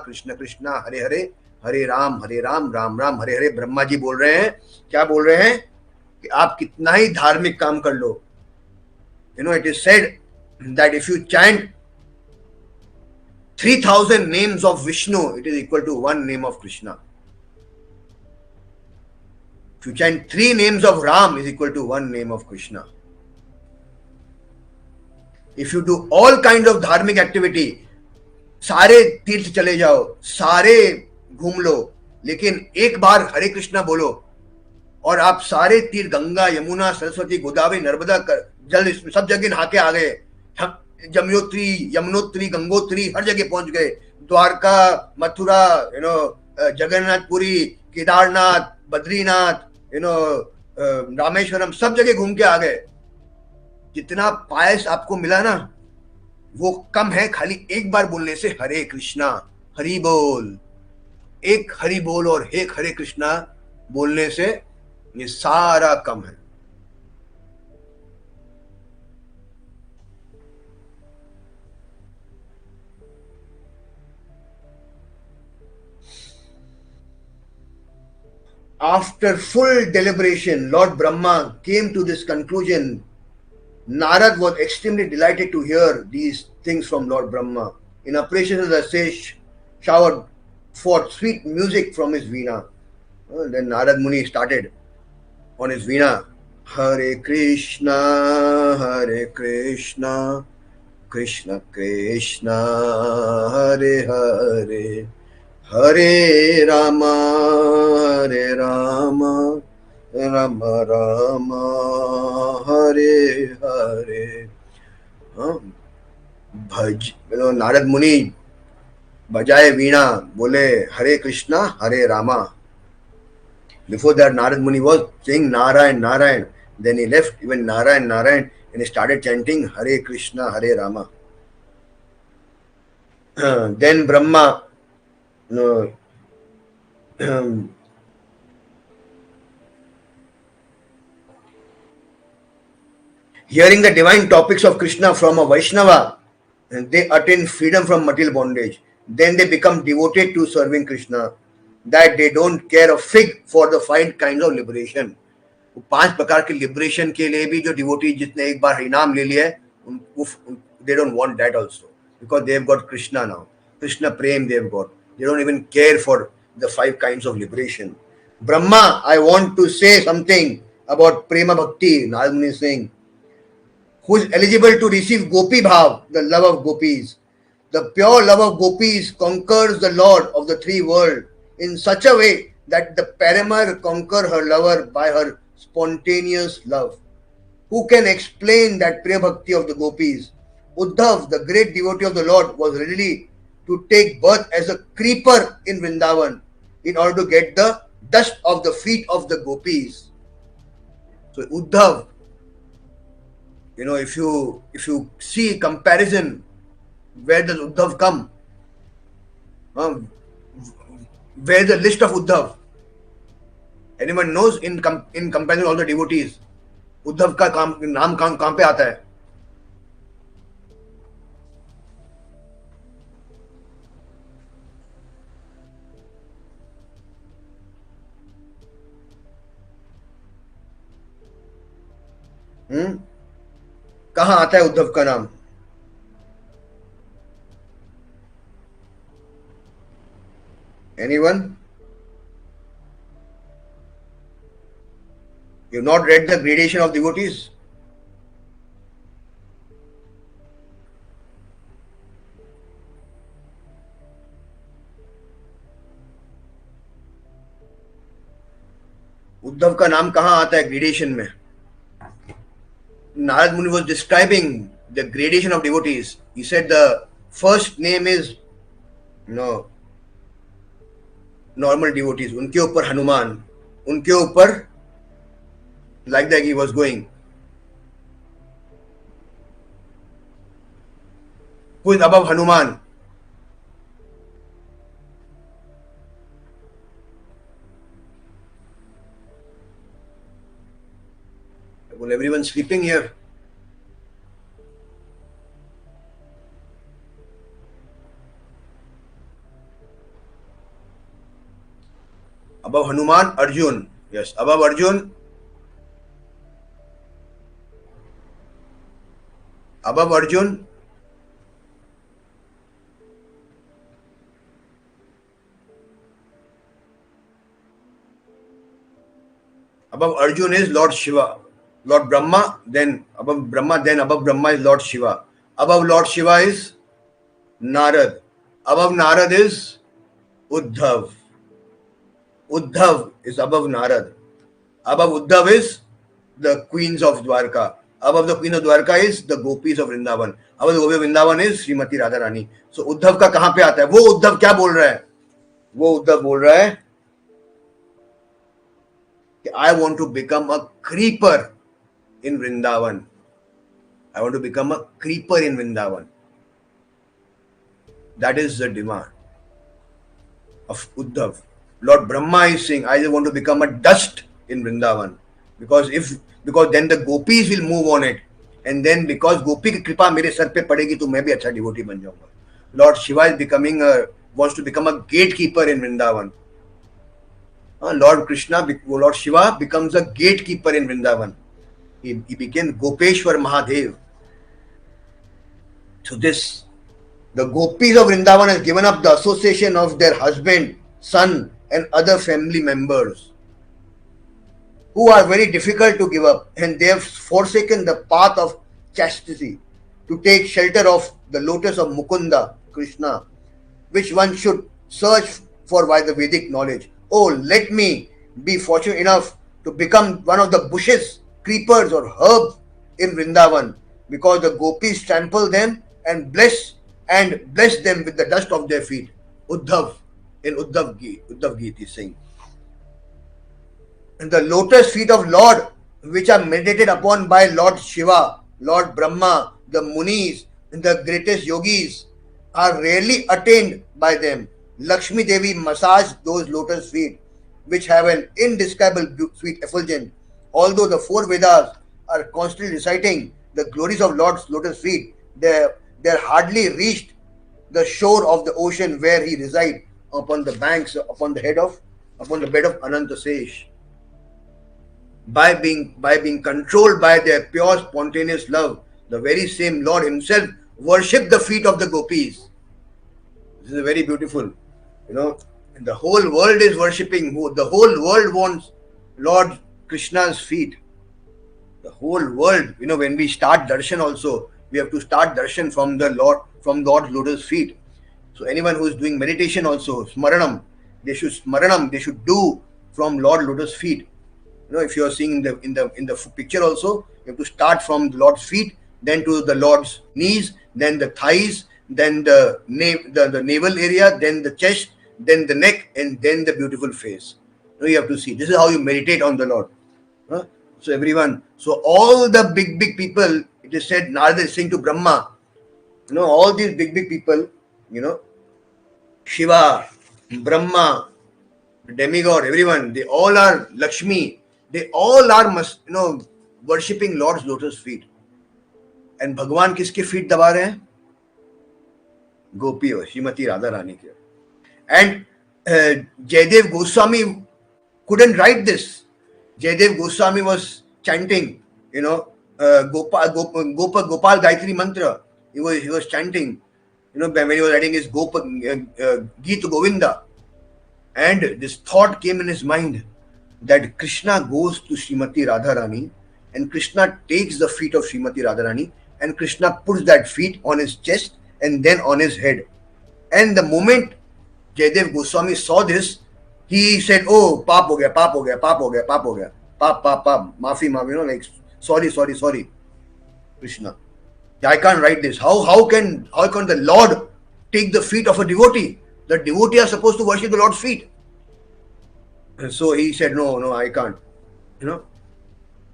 Krishna Krishna, Hare Hare, Hare Ram, Ram Ram, Hare Hare. Brahma ji बोल रहे हैं, क्या बोल रहे हैं कि आप कितना ही धार्मिक काम कर लो. It is said that if you chant 3,000 names of Vishnu, it is equal to one name of Krishna. If you chant 3 names of Ram, is equal to one name of Krishna. If you do all kinds of dharmic activity, सारे तीर्थ चले जाओ, सारे घूम लो, लेकिन एक बार हरे कृष्णा बोलो और आप सारे तीर्थ गंगा, यमुना, सरस्वती, गोदावरी, नर्मदा जल सब जगह नहा के आ गए, यमुनोत्री, गंगोत्री हर जगह पहुंच गए, द्वारका, मथुरा, जगन्नाथपुरी, केदारनाथ, बद्रीनाथ, रामेश्वरम सब जगह घूम के आ गए. जितना पायस आपको मिला ना वो कम है खाली एक बार बोलने से हरे कृष्णा, हरि बोल. एक हरि बोल और एक हरे कृष्णा बोलने से ये सारा कम है. After full deliberation, Lord Brahma came to this conclusion. Narad was extremely delighted to hear these things from Lord Brahma. In appreciation, the sage showered forth sweet music from his veena. Then Narad Muni started on his veena. Hare Krishna, Hare Krishna, Krishna Krishna, Hare Hare, Hare Rama, Hare Rama, Rama Rama, Hare Hare. Narad Muni बजाए वीणा, बोले हरे कृष्णा हरे Rama. Before that, Narad Muni was saying Narayan, Narayan. Then he left even Narayan, Narayan, and he started chanting Hare Krishna, Hare Rama. Then Brahma, hearing the divine topics of Krishna from a Vaishnava, they attain freedom from material bondage. Then they become devoted to serving Krishna, that they don't care a fig for the 5 kinds of liberation. 5 प्रकार के liberation के लिए भी जो devotee जितने एक बार इनाम ले लिया they don't want that also, because they have got Krishna now. Krishna prem they have got. They don't even care for the 5 kinds of liberation. Brahma, I want to say something about prema bhakti. Narad Muni is saying, who is eligible to receive gopi bhav, the love of gopis. The pure love of gopis conquers the Lord of the 3 worlds in such a way that the paramour conquer her lover by her spontaneous love. Who can explain that priya bhakti of the gopis? Uddhav, the great devotee of the Lord, was ready to take birth as a creeper in Vrindavan in order to get the dust of the feet of the gopis. So Uddhav, if you see comparison, where does Uddhav come? Where is the list of Uddhav? Anyone knows in comparison with all the devotees, Uddhav का नाम कहाँ पे आता है? कहाँ आता है उद्धव का नाम? Anyone? You have not read the gradation of devotees? Uddhav का नाम कहाँ आता है ग्रेडेशन में? Narad Muni was describing the gradation of devotees. He said the first name is normal devotees. उनके ऊपर हनुमान, उनके ऊपर like that he was going. Who is above Hanuman? Will everyone sleeping here? Above Hanuman, Arjun. Yes, above Arjun. Above Arjun. Above Arjun is Lord Shiva. Lord Brahma, then above Brahma, then above Brahma is Lord Shiva. Above Lord Shiva is Narad. Above Narad is Uddhav. Uddhav is above Narad. Above Uddhav is the queens of Dwarka. Above the queen of Dwarka is the gopis of Vrindavan. Above the gopis of Vrindavan is Srimati Radharani. So Uddhav का कहाँ पे आता है? वो उद्धव क्या बोल रहा है? वो उद्धव बोल रहा है कि I want to become a creeper in Vrindavan. I want to become a creeper in Vrindavan. That is the demand of Uddhav. Lord Brahma is saying, I just want to become a dust in Vrindavan. Because then the gopis will move on it. And then because gopi की कृपा मेरे sir पे पड़ेगी तो मैं भी अच्छा devotee बन जाऊंगा. Lord Shiva is wants to become a gatekeeper in Vrindavan. Lord Krishna, Lord Shiva becomes a gatekeeper in Vrindavan. He became Gopeshwar Mahadev. So the gopis of Vrindavan has given up the association of their husband, son and other family members who are very difficult to give up, and they have forsaken the path of chastity to take shelter of the lotus of Mukunda, Krishna, which one should search for by the Vedic knowledge. Oh, let me be fortunate enough to become one of the bushes, creepers or herbs in Vrindavan, because the gopis trample them and bless them with the dust of their feet. Uddhav, in Uddhav Gita is saying. And the lotus feet of Lord, which are meditated upon by Lord Shiva, Lord Brahma, the Munis, and the greatest yogis, are rarely attained by them. Lakshmi Devi massaged those lotus feet, which have an indescribable sweet effulgence. Although the four Vedas are constantly reciting the glories of Lord's lotus feet, they hardly reached the shore of the ocean where he resides, upon the banks, upon the bed of Ananta Sesh. By being controlled by their pure spontaneous love, the very same Lord himself worshipped the feet of the gopis. This is very beautiful. And the whole world is worshipping. The whole world wants Lord Krishna's feet. The whole world. When we start darshan also, we have to start darshan from Lord's lotus feet. So anyone who is doing meditation also, smaranam, they should do from Lord lotus feet. If you are seeing in the picture also, you have to start from the Lord's feet, then to the Lord's knees, then the thighs, then the navel area, then the chest, then the neck, and then the beautiful face. You have to see. This is how you meditate on the Lord. So all the big people, it is said, Narada is saying to Brahma, all these big people, Shiva, Brahma, demigod, everyone, they all are Lakshmi. They all are worshipping Lord's lotus feet. And Bhagwan किसके feet दबा रहे हैं? गोपी और श्रीमती राधा रानी के. And Jayadev Goswami couldn't write this. Jayadev Goswami was chanting, Gopal Gayatri Mantra. He was chanting, when he was writing his Gita Govinda. And this thought came in his mind that Krishna goes to Srimati Radharani and Krishna takes the feet of Srimati Radharani and Krishna puts that feet on his chest and then on his head. And the moment Jayadev Goswami saw this, he said, oh, paap ho gaya, paap, maafi, like sorry, Krishna. I can't write this. How can the Lord take the feet of a devotee? The devotee are supposed to worship the Lord's feet. And so he said, no, I can't.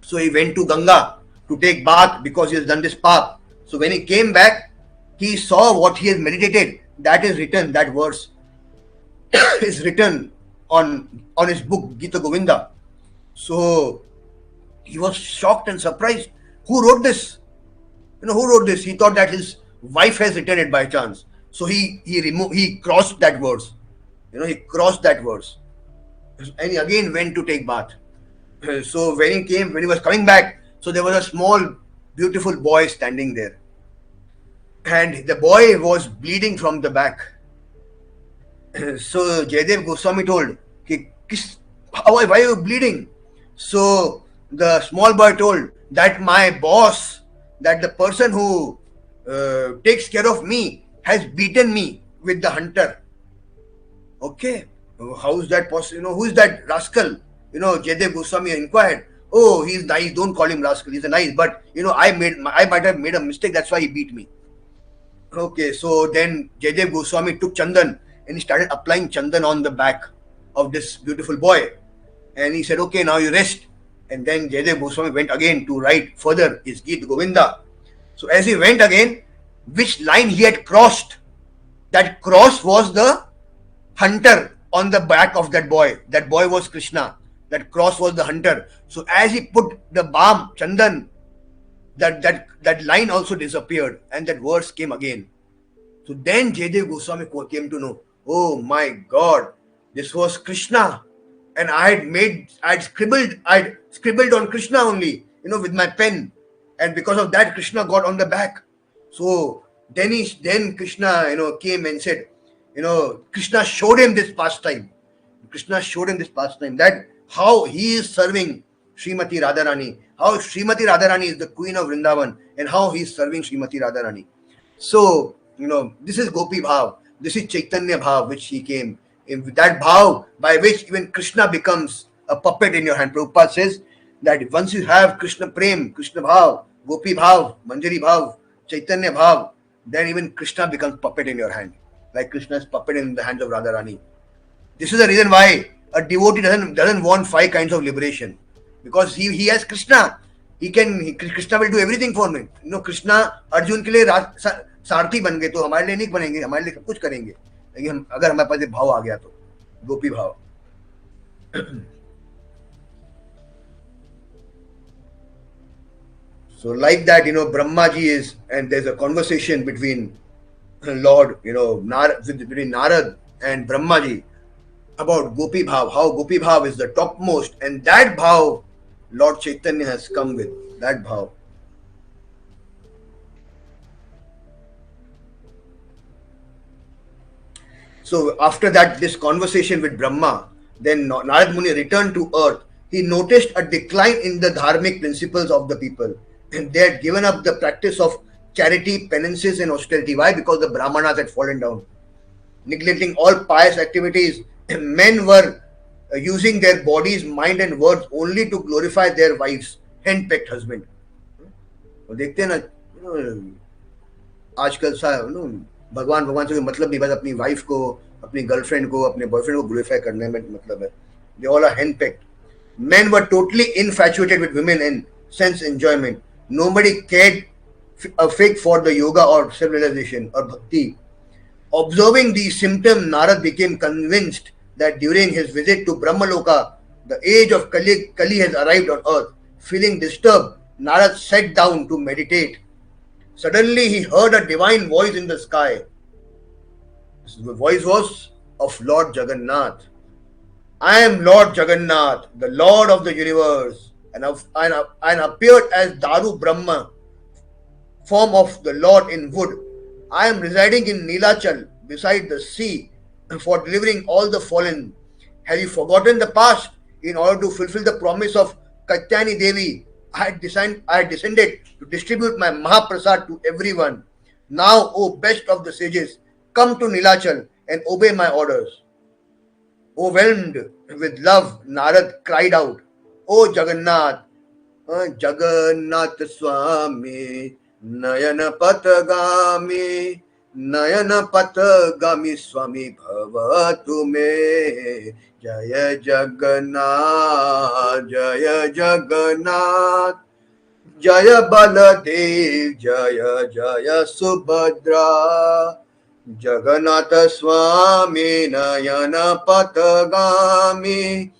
So he went to Ganga to take bath because he has done this path. So when he came back, he saw what he has meditated. That is written, that verse is written on his book, Gita Govinda. So he was shocked and surprised. Who wrote this? Who wrote this? He thought that his wife has written it by chance. So he crossed that verse. He crossed that verse. And he again went to take bath. So when he was coming back, so there was a small, beautiful boy standing there. And the boy was bleeding from the back. So Jayadev Goswami told, why are you bleeding? So the small boy told that my boss, that the person who takes care of me has beaten me with the hunter. Okay, how is that possible? Who is that rascal? Jaydev Goswami inquired. Oh, he's nice. Don't call him rascal. He's a nice, but I might have made a mistake. That's why he beat me. Okay, so then Jaydev Goswami took Chandan and he started applying Chandan on the back of this beautiful boy. And he said, okay, now you rest. And then Jaydev Goswami went again to write further his Geet Govinda. So as he went again, which line he had crossed, that cross was the hunter on the back of that boy. That boy was Krishna. That cross was the hunter. So as he put the balm, Chandan, that line also disappeared and that verse came again. So then Jaydev Goswami came to know, oh my God, this was Krishna. And I'd scribbled on Krishna only, with my pen. And because of that, Krishna got on the back. So then Krishna, came and said, Krishna showed him this pastime. That how he is serving Srimati Radharani, how Srimati Radharani is the queen of Vrindavan, and how he is serving Srimati Radharani. So, this is Gopi Bhav. This is Chaitanya Bhav, which he came. In that Bhav, by which even Krishna becomes a puppet in your hand. Prabhupada says that once you have Krishna Prem, Krishna Bhav, Gopi Bhav, Manjari Bhav, Chaitanya Bhav, then even Krishna becomes puppet in your hand. Like Krishna is puppet in the hands of Radharani. This is the reason why a devotee doesn't want 5 kinds of liberation. Because he has Krishna. Krishna will do everything for me. Krishna Arjun के लिए सारथी बन गए तो हमारे लिए नहीं बनेंगे, हमारे लिए सब कुछ करेंगे. लेकिन अगर हमारे पास भाव आ गया तो गोपी भाव. So like that, Brahmaji is, and there's a conversation between Lord, between Narad and Brahmaji about Gopi Bhav, how Gopi Bhav is the topmost, and that Bhav Lord Chaitanya has come with, that Bhav. So after that, this conversation with Brahma, then Narad Muni returned to earth. He noticed a decline in the dharmic principles of the people, and they had given up the practice of charity, penances and austerity. Why? Because the Brahmanas had fallen down. Neglecting all pious activities, men were using their bodies, mind and words only to glorify their wives, hand-picked husband. और देखते हैं ना आजकल भगवान से कोई मतलब नहीं, बस अपनी वाइफ को, अपनी गर्लफ्रेंड को, अपने बॉयफ्रेंड को ग्लोरीफाई करने में मतलब है. They all are hand-picked. Men were totally infatuated with women and sense enjoyment. Nobody cared a fig for the yoga or self-realization or bhakti. Observing these symptoms, Narad became convinced that during his visit to Brahmaloka, the age of Kali has arrived on earth. Feeling disturbed, Narad sat down to meditate. Suddenly he heard a divine voice in the sky. The voice was of Lord Jagannath. I am Lord Jagannath, the Lord of the universe, and appeared as Daru Brahma, form of the Lord in wood. I am residing in Nilachal, beside the sea, for delivering all the fallen. Have you forgotten the past? In order to fulfill the promise of Katyani Devi, I had descended to distribute my Mahaprasad to everyone. Now, O best of the sages, come to Nilachal and obey my orders. Overwhelmed with love, Narad cried out, O Jagannath, Jagannath Swami, Nayana Patagami, Nayana Patagami Swami Bhavatu Me, Jaya Jagannath, Jaya Jagannath, Jaya Baladev, Jaya Jaya Subhadra, Jagannatha Swami, Nayana Patagami,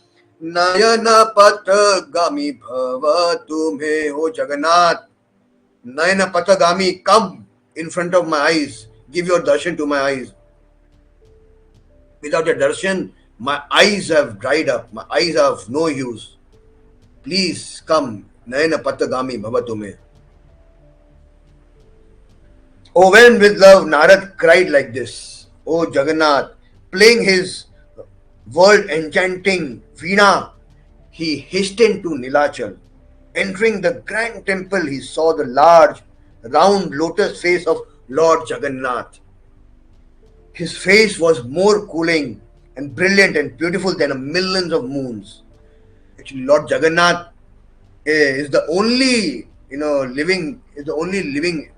Nayana Patagami Bhavatu Me. O Jagannath, Nayana Patagami, come in front of my eyes. Give your darshan to my eyes. Without your darshan, my eyes have dried up. My eyes are of no use. Please come. Nayana Patagami Bhavatu Me. Overwhelmed with love, Narad cried like this. O Jagannath, playing his world enchanting Veena, he hastened to Nilachal. Entering the grand temple, he saw the large round lotus face of Lord Jagannath. His face was more cooling and brilliant and beautiful than a millions of moons. Actually, Lord Jagannath is the only living,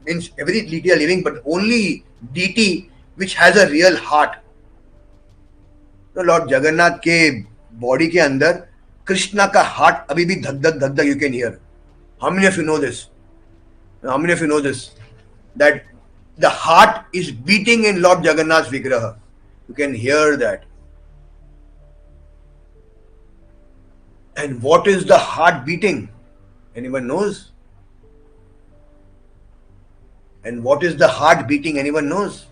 means every deity are living, but only deity which has a real heart. Lord Jagannath के body के अंदर Krishna का heart अभी भी धक धक you can hear. How many of you know this? How many of you know this? That the heart is beating in Lord Jagannath's Vigraha. You can hear that. And what is the heart beating? Anyone knows? And what is the heart beating? Anyone knows?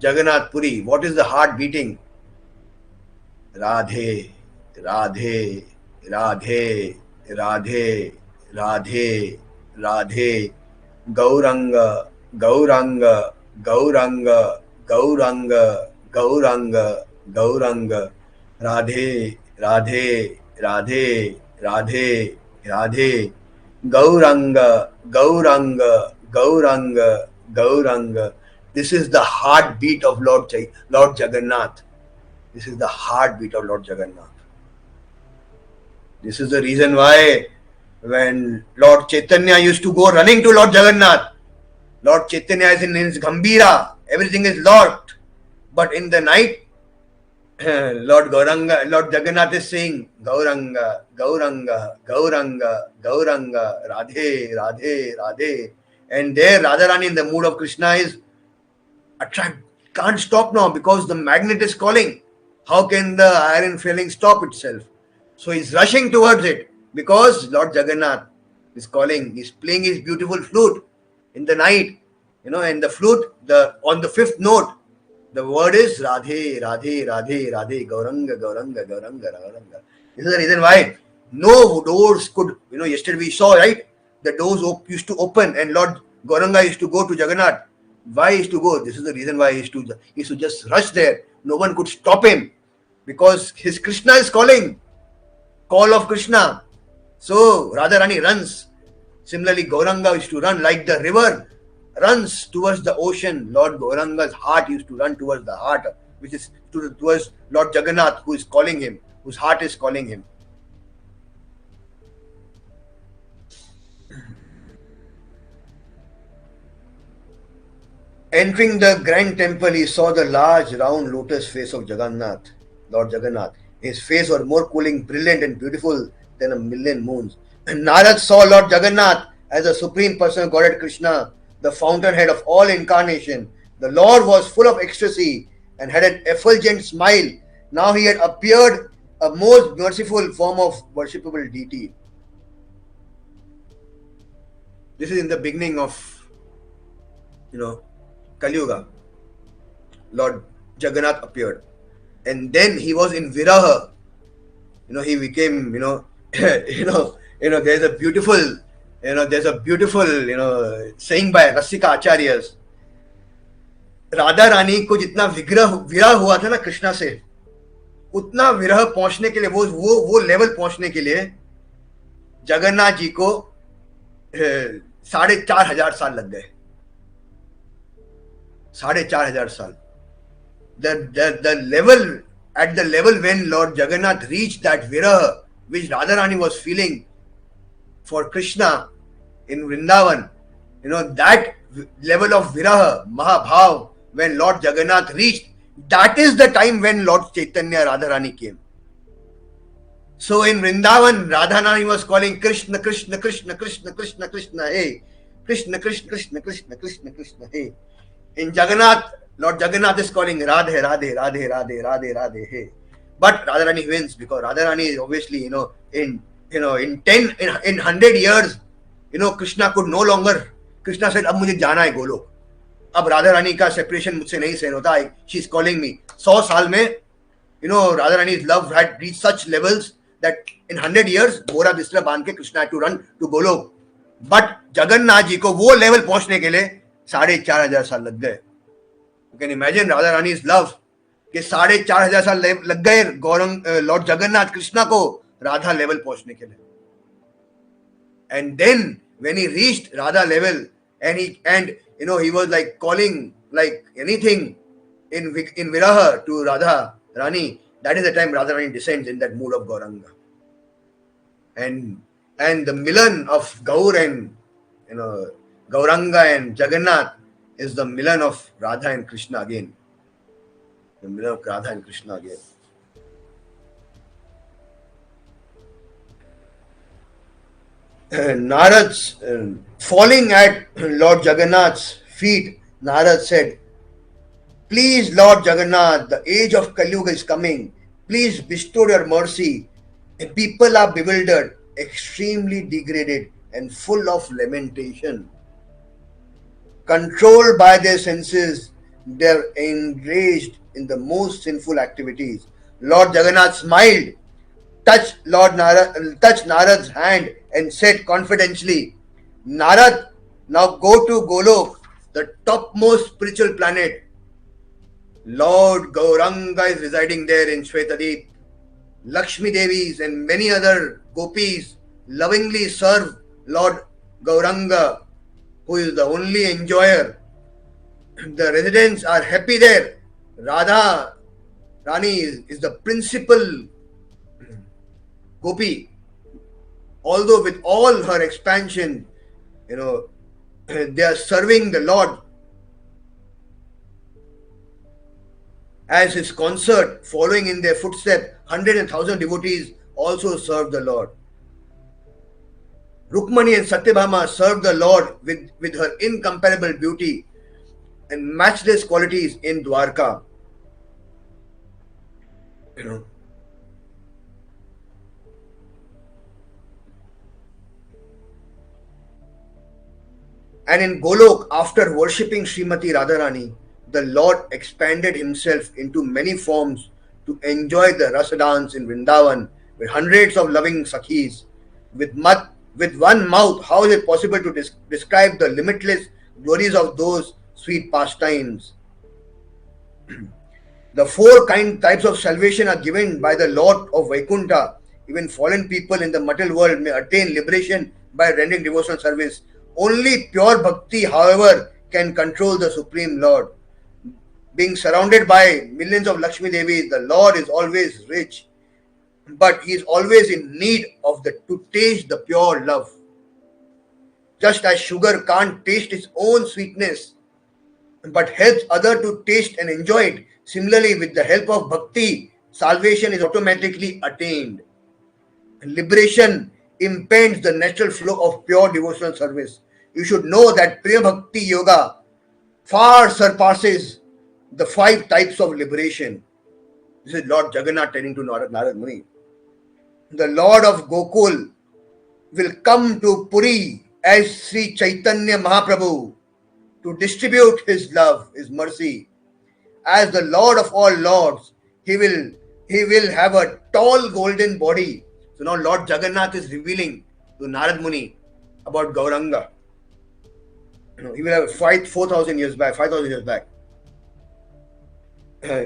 Jagannath Puri, what is the heart beating? Radhe, Radhe, Radhe, Radhe, Radhe, Radhe, Gauranga, Gauranga, Gauranga, Gauranga, Gauranga, Gauranga, Radhe, Radhe, Radhe, Radhe, Radhe, Gauranga, Gauranga, Gauranga, Gauranga. This is the heartbeat of Lord Jagannath. This is the heartbeat of Lord Jagannath. This is the reason why when Lord Chaitanya used to go running to Lord Jagannath, Lord Chaitanya is in his Gambira, everything is locked. But in the night, Lord Jagannath is saying, Gauranga, Gauranga, Gauranga, Gauranga, Radhe, Radhe, Radhe. And there Radharani in the mood of Krishna is can't stop now because the magnet is calling. How can the iron filling stop itself? So he's rushing towards it because Lord Jagannath is calling. He's playing his beautiful flute in the night, and the flute, on the fifth note, the word is Radhe, Radhe, Radhe, Radhe, Gauranga, Gauranga, Gauranga, Gauranga. This is the reason why no doors could, yesterday we saw, right? The doors used to open and Lord Gauranga used to go to Jagannath. Why he used to go? This is the reason why he used to just rush there. No one could stop him because his Krishna is calling. Call of Krishna. So Radharani runs. Similarly, Gauranga used to run like the river runs towards the ocean. Lord Gauranga's heart used to run towards the heart, which is towards Lord Jagannath, who is calling him, whose heart is calling him. Entering the grand temple, he saw the large round lotus face of Jagannath, Lord Jagannath. His face was more cooling, brilliant and beautiful than a million moons. And Narad saw Lord Jagannath as the supreme personal Godhead Krishna, the fountainhead of all incarnation. The Lord was full of ecstasy and had an effulgent smile. Now he had appeared a most merciful form of worshipable deity. This is in the beginning of, Kali Yuga. Lord Jagannath appeared. And then he was in Viraha. He became, there's a beautiful, saying by Rasika Acharyas. Radha Rani को जितना विरह हुआ था ना कृष्णा से, उतना विरह पहुंचने के लिए, वो लेवल पहुंचने के लिए जगन्नाथ जी को 4,500 साल लग गए. 4,500 साल. The level, at the level when Lord Jagannath reached that viraha which Radharani was feeling for Krishna in Vrindavan, that level of viraha, Mahabhav, when Lord Jagannath reached, that is the time when Lord Chaitanya Radharani came. So in Vrindavan, Radharani was calling Krishna, Krishna, Krishna, Krishna, Krishna, Krishna, hey. Krishna, Krishna, Krishna, Krishna, Krishna, Krishna, hey. In Jagannath, Lord Jagannath is calling Radhe, Radhe, Radhe, Radhe, Radhe, Radhe, hey. But Radharani wins because Radharani is obviously, in 100 years, Krishna could no longer, Krishna said, अब मुझे जाना है गोलोक. अब Radharani का separation मुझसे नहीं सहन होता. She's calling me. 100 साल में, Radharani's love had reached such levels that in 100 years, बोरा बिस्तर बांध के Krishna had to run to Golok. But Jagannath जी को वो level पहुंचने के लिए 4,500 साल लग गए. You can imagine Radharani's love. कि 4,500 साल लग गए लॉर्ड जगन्नाथ कृष्णा को राधा लेवल पहुंचने के लिए. And then when he reached Radha level, and he was like calling like anything in Viraha to Radha Rani, that is the time Radha Rani descends in that mood of Gauranga. And the Milan of Gaur and Gauranga and Jagannath is the Milan of Radha and Krishna again. The Milan of Radha and Krishna again. Narad's falling at Lord Jagannath's feet, Narad said, "Please, Lord Jagannath, the age of Kali Yuga is coming. Please bestow your mercy. People are bewildered, extremely degraded, and full of lamentation. Controlled by their senses, they are enraged in the most sinful activities." Lord Jagannath smiled, touched Narad's hand, and said confidentially, "Narad, now go to Golok, the topmost spiritual planet. Lord Gauranga is residing there in Shwetadeep. Lakshmi Devis and many other gopis lovingly serve Lord Gauranga, who is the only enjoyer. The residents are happy there. Radha Rani is the principal gopi. Although with all her expansion, they are serving the Lord as his consort, following in their footsteps. 100,000 devotees also serve the Lord. Rukmani and Satyabhama serve the Lord with her incomparable beauty and matchless qualities in Dwarka. And in Golok, after worshipping Srimati Radharani, the Lord expanded himself into many forms to enjoy the rasa dance in Vrindavan with hundreds of loving sakhis. With one mouth, how is it possible to describe the limitless glories of those sweet pastimes? The four types of salvation are given by the Lord of Vaikuntha. Even fallen people in the material world may attain liberation by rendering devotional service. Only pure bhakti, however, can control the Supreme Lord. Being surrounded by millions of Lakshmi Devis, the Lord is always rich, but he is always in need to taste the pure love. Just as sugar can't taste its own sweetness, but helps other to taste and enjoy it, similarly with the help of bhakti, salvation is automatically attained. Liberation impends the natural flow of pure devotional service. You should know that Priya Bhakti Yoga far surpasses the 5 types of liberation. This is Lord Jagannath telling to Narad Muni. The Lord of Gokul will come to Puri as Śrī Caitanya Mahāprabhu to distribute his love, his mercy. As the Lord of all lords, he will have a tall golden body. So now Lord Jagannath is revealing to Narad Muni about Gauranga. He will have 5,000 years back.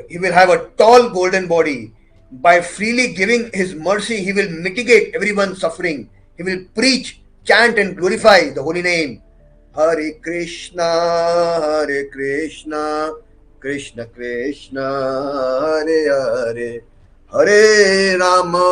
He will have a tall golden body. By freely giving his mercy, he will mitigate everyone's suffering. He will preach, chant and glorify the holy name. Hare Krishna, Krishna Krishna, Hare Hare, Hare Rama,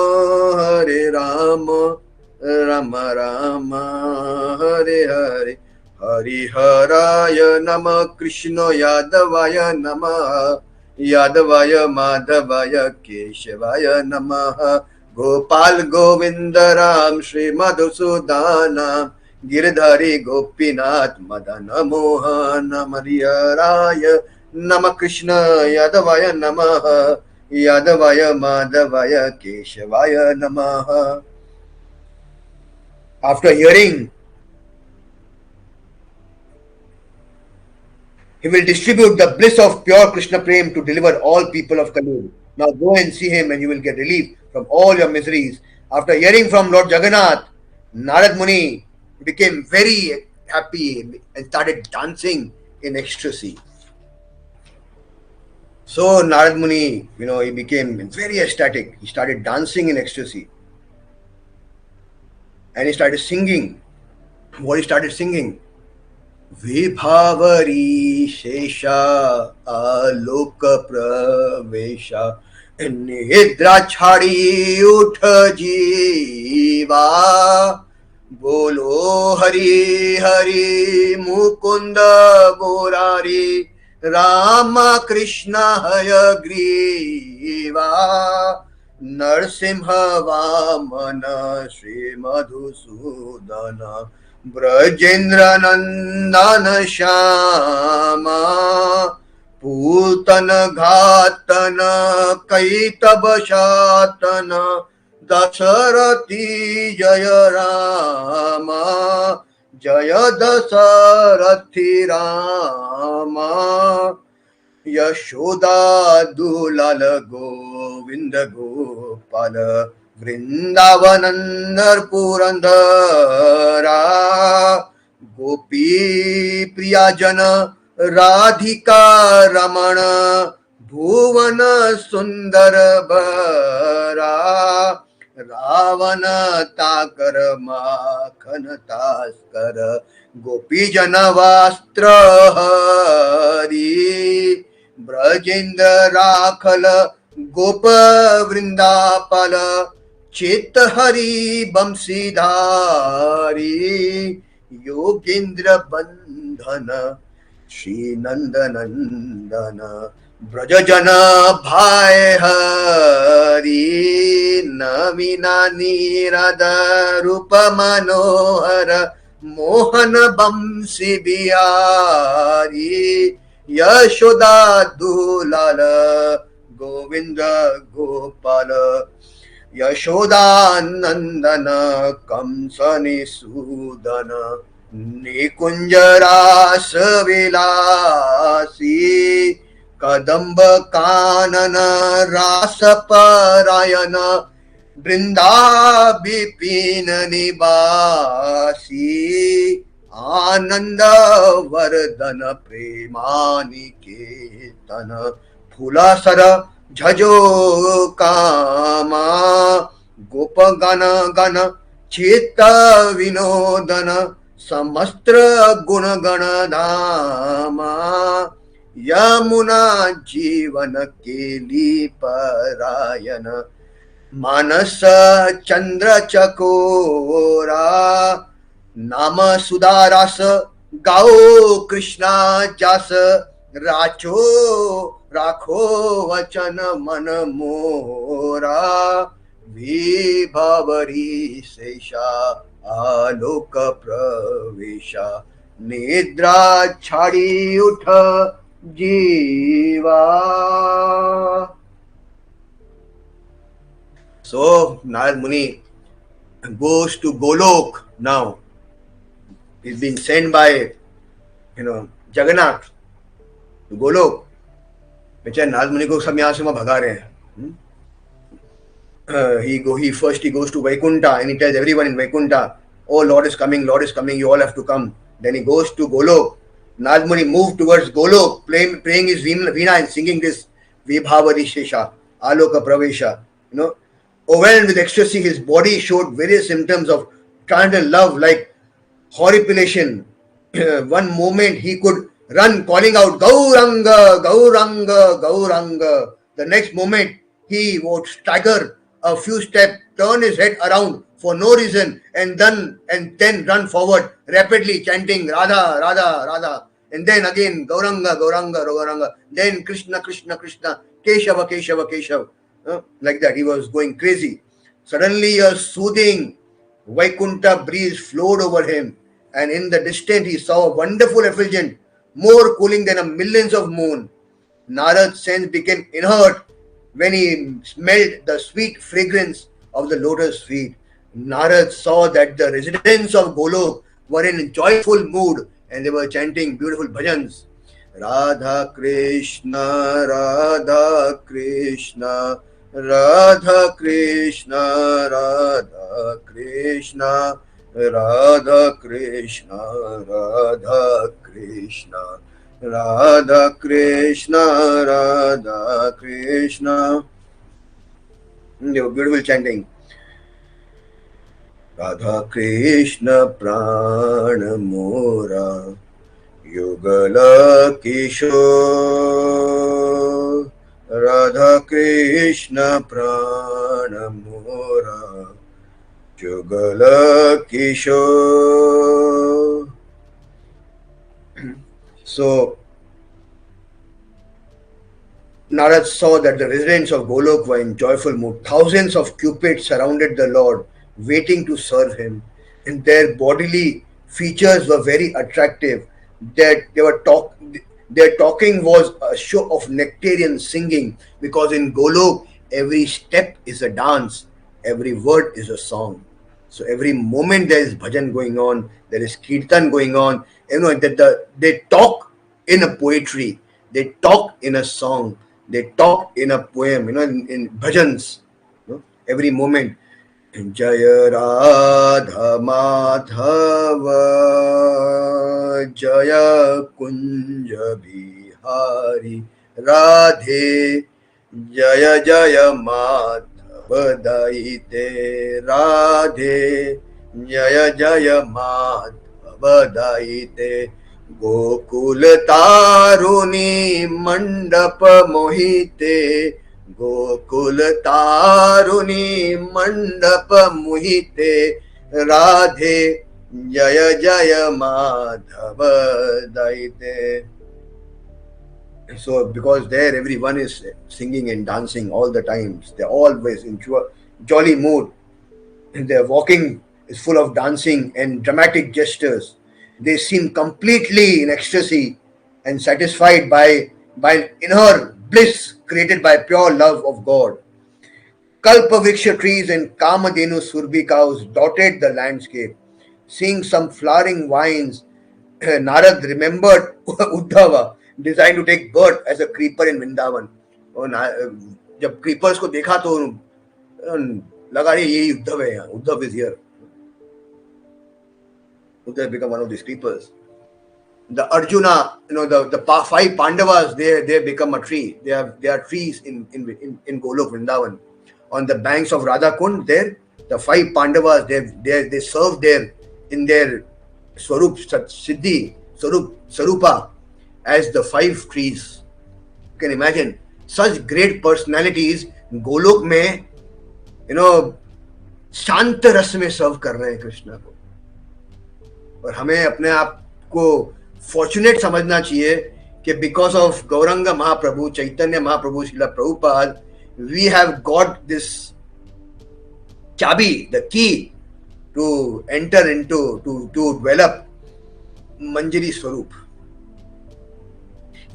Rama Rama, Hare Hare. Hari Haraya Nama Krishna Yadavaya Namaha Yadavaya Madhavaya Keshevaya Namaha Gopal Govindaram Shri Madhusudanam Giridhari Gopinath Madana Mohana Hari Haraya Nama Krishna Yadavaya Namaha Yadavaya Madhavaya Keshevaya Namaha. After hearing, he will distribute the bliss of pure Krishna Prem to deliver all people of Kali. Now go and see him and you will get relief from all your miseries. After hearing from Lord Jagannath, Narad Muni became very happy and started dancing in ecstasy. So Narad Muni, he became very ecstatic. He started dancing in ecstasy. And he started singing. What he started singing? Vibhavari Shesha Aloka Pravesha Nidra Chhadi Utha Jiva Bolo Hari Hari Mukunda Murari Rama Krishna Hayagriva Narsimha Vamana Sri Madhusudana Brajendra Nandana Shama Putana Ghatana Kaitaba Shatana Dasarathi Jaya Rama Jaya Dasarathi Rama Yashoda Dulala Govinda Gopala Vrindavanandar Purandara Gopi Priyajana Radhika Ramana Bhuvana Sundar Bara Ravana Takara Makhana Taskara Gopi Jana Vastra Hari Brajendra Rakhala Gopa Vrindapala Chit Hari Bamsidhari Yogendra Bandhana Shri Nandanandana Brajajana Bhai Hari Navina Nirada Rupa Manohara Mohana Bamsi Bihari Yashoda Dulala Govinda Gopala Yashoda Nandana Kamsani Sudana Nikunjara Savilasi Kadamba Kanana Rasa Parayana Brinda Bipina Nibasi Ananda Vardhana Premani Ketana Phulasara Jhajo Kama Gopagana Gana Chitta Vinodana Samastra Gunagana Dhama Yamuna Jivana Keli Parayana Manasa Chandra Chakora Nama Sudarasa Gao Krishna Jasa Racho Rakho Vachana Manamora Vibhavari Sesha Aloka Pravesha Nidra Chhadi Utha Jiva. So Narad Muni goes to Golok now. He's been sent by Jagannath to Golok. बेचारे नारद मुनि को सब यहाँ से वहाँ भगा रहे हैं. He goes to Vaikuntha and he tells everyone in Vaikuntha, oh Lord is coming, you all have to come. Then he goes to Golok. Narad Muni moved towards Golok, playing his veena and singing this Vibhavari Shesha, Aloka Pravesha. Overwhelmed with ecstasy, his body showed various symptoms of transcendental love like horripilation. One moment he could run calling out Gauranga, Gauranga, Gauranga. The next moment he would stagger a few steps, turn his head around for no reason and then run forward rapidly chanting Radha, Radha, Radha. And then again Gauranga, Gauranga, Gauranga. Then Krishna, Krishna, Krishna, Keshava, Keshava, Keshava. Like that, he was going crazy. Suddenly a soothing Vaikuntha breeze flowed over him, and in the distance he saw a wonderful effulgence, more cooling than a millions of moon. Narad's sense became inert when he smelled the sweet fragrance of the lotus feet. Narad saw that the residents of Golok were in a joyful mood and they were chanting beautiful bhajans. Radha Krishna, Radha Krishna, Radha Krishna, Radha Krishna, Radha Krishna, Radha Krishna, Radha Krishna, Radha Krishna. Beautiful chanting. Radha Krishna Prana Mora Yugala Kishore. Radha Krishna Prana Mora Yugala Kishore. So Narad saw that the residents of Golok were in joyful mood. Thousands of cupids surrounded the Lord, waiting to serve him, and their bodily features were very attractive. That their talking was a show of nectarian singing, because in Golok every step is a dance, every word is a song. So every moment there is bhajan going on, there is kirtan going on. They talk in a poetry, they talk in a song, they talk in a poem, in bhajans, every moment. Jaya Radha Madhava Jaya Kunja Bihari Radhe Jaya Jaya Madhava Daite Radhe Jaya Jaya Madhava Daite Gokul Taruni Mandap Mohite Gokul Taruni Mandap Mohite Radhe Jaya Jaya Madhava Daite. So because there everyone is singing and dancing all the times, they're always in jolly mood, and their walking is full of dancing and dramatic gestures. They seem completely in ecstasy and satisfied by inner bliss created by pure love of God. Kalpavriksha trees and Kamadhenu Surbi cows dotted the landscape. Seeing some flowering vines, Narad remembered Uddhava, designed to take birth as a creeper in Vrindavan. और जब creepers को देखा तो लगा यही उद्धव है यहाँ. Uddhav is here. Uddhav become one of these creepers. The Arjuna, the five Pandavas, they become a tree. They are trees in Golok Vrindavan. On the banks of Radha Kund, there the five Pandavas they serve there in their Swarup Siddhi Sarupa as the five trees. You can imagine such great personalities Golok में शांत रस में सर्व कर रहे हैं कृष्णा को. और हमें अपने आप को फॉर्चुनेट समझना चाहिए कि because of Gauranga Mahaprabhu, Chaitanya Mahaprabhu, Srila Prabhupada, we have got this chabi, the key to enter into to develop manjari swarup.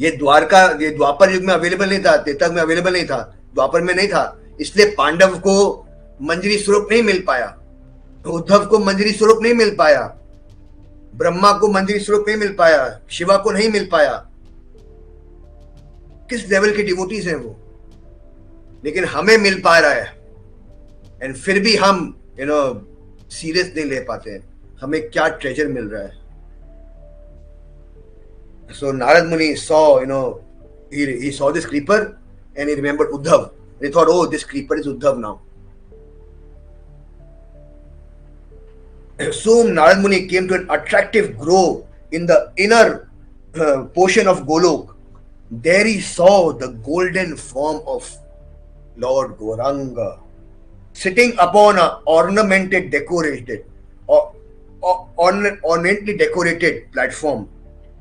ये द्वापर युग में अवेलेबल नहीं था, त्रेता में अवेलेबल नहीं था, द्वापर में नहीं था, इसलिए पांडव को मंजरी स्वरूप नहीं मिल पाया, उद्धव को मंजरी स्वरूप नहीं मिल पाया, ब्रह्मा को मंजरी स्वरूप नहीं मिल पाया, शिवा को नहीं मिल पाया. किस लेवल के डिवोटीज हैं वो, लेकिन हमें मिल पा रहा है. एंड फिर भी हम सीरियस नहीं ले पाते हैं. हमें क्या ट्रेजर मिल रहा है. So Narad Muni saw, he saw this creeper and he remembered Uddhav. And he thought, oh, this creeper is Uddhav now. Soon Narad Muni came to an attractive grove in the inner portion of Golok. There he saw the golden form of Lord Gauranga sitting upon an ornamentally decorated platform,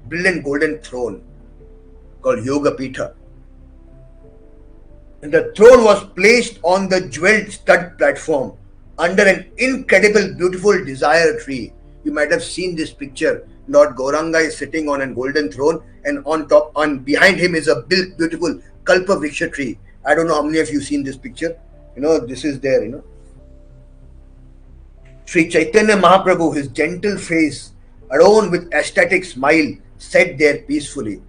brilliant golden throne called Yoga Pitha. And the throne was placed on the jeweled stud platform under an incredible, beautiful desire tree. You might have seen this picture. Lord Gauranga is sitting on a golden throne, and behind him is a beautiful Kalpavriksha tree. I don't know how many of you seen this picture. This is there. Śrī Caitanya Mahāprabhu, his gentle face, adorned with ecstatic smile, sat there peacefully.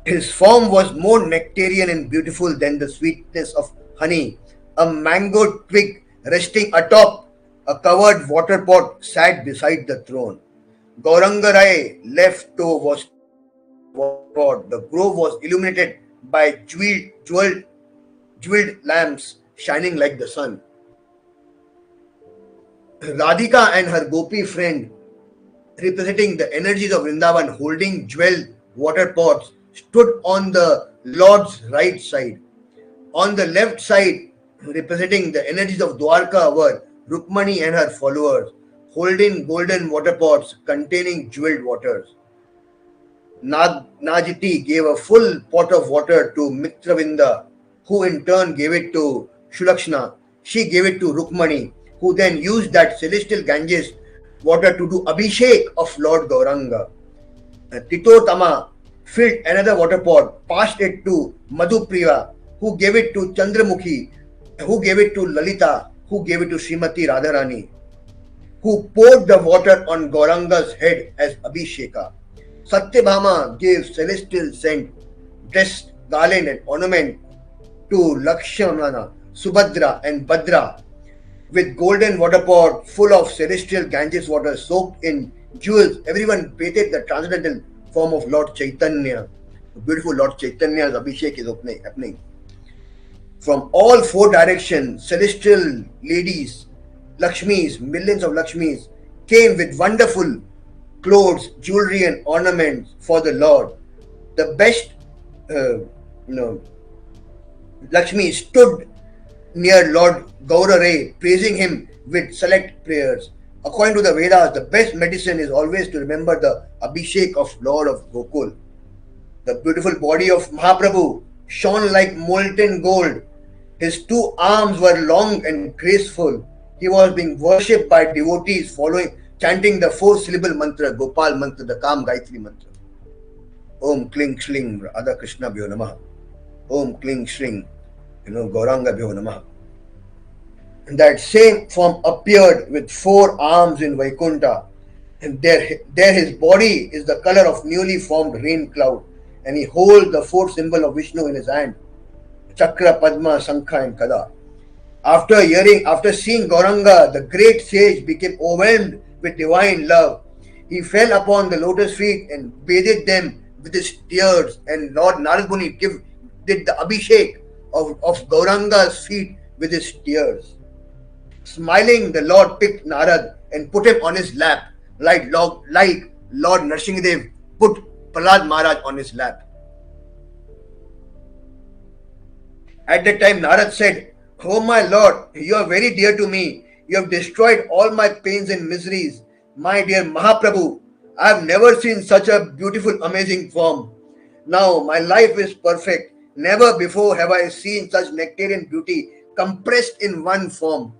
His form was more nectarian and beautiful than the sweetness of honey. A mango twig resting atop a covered water pot sat beside the throne. Gauranga Rai left toe was waterfall. The grove was illuminated by jeweled lamps shining like the sun. Radhika and her gopi friend, representing the energies of Vrindavan, holding jeweled water pots, stood on the Lord's right side. On the left side, representing the energies of Dwarka, were Rukmani and her followers, holding golden water pots containing jeweled waters. Najiti gave a full pot of water to Mitravinda, who in turn gave it to Shulakshna. She gave it to Rukmani, who then used that celestial Ganges water to do Abhishek of Lord Gauranga. Titotama filled another water pot, passed it to Madhupriya, who gave it to Chandramukhi, who gave it to Lalita, who gave it to Srimati Radharani, who poured the water on Gauranga's head as Abhisheka. Satyabhama gave celestial scent, dress, garland and ornament to Lakshmana, Subhadra and Bhadra, with golden water pot full of celestial Ganges water soaked in jewels. Everyone bathed the transcendental form of Lord Chaitanya. The beautiful Lord Chaitanya's Abhishek is happening. From all four directions, celestial ladies, Lakshmis, millions of Lakshmis, came with wonderful clothes, jewelry and ornaments for the Lord. The best, Lakshmi stood near Lord Gaura, praising him with select prayers. According to the Vedas, the best medicine is always to remember the Abhishek of Lord of Gokul. The beautiful body of Mahaprabhu shone like molten gold. His two arms were long and graceful. He was being worshipped by devotees chanting the 4-syllable mantra, Gopal mantra, the calm Gayatri mantra. Om Kling Shling Radha Krishna Bhyo Namaha. Om Kling Shling, Gauranga Bhyo Namaha. That same form appeared with 4 arms in Vaikuntha, and there his body is the color of newly formed rain cloud, and he holds the 4th symbol of Vishnu in his hand, Chakra, Padma, Sankha and Kada. After seeing Gauranga, the great sage became overwhelmed with divine love. He fell upon the lotus feet and bathed them with his tears, and Lord Narad Muni did the Abhishek of Gauranga's feet with his tears. Smiling, the Lord picked Narad and put him on his lap, like Lord Nrsimhadev put Prahlad Maharaj on his lap. At that time, Narad said, "Oh my Lord, you are very dear to me. You have destroyed all my pains and miseries. My dear Mahaprabhu, I have never seen such a beautiful, amazing form. Now my life is perfect. Never before have I seen such nectarian beauty compressed in one form.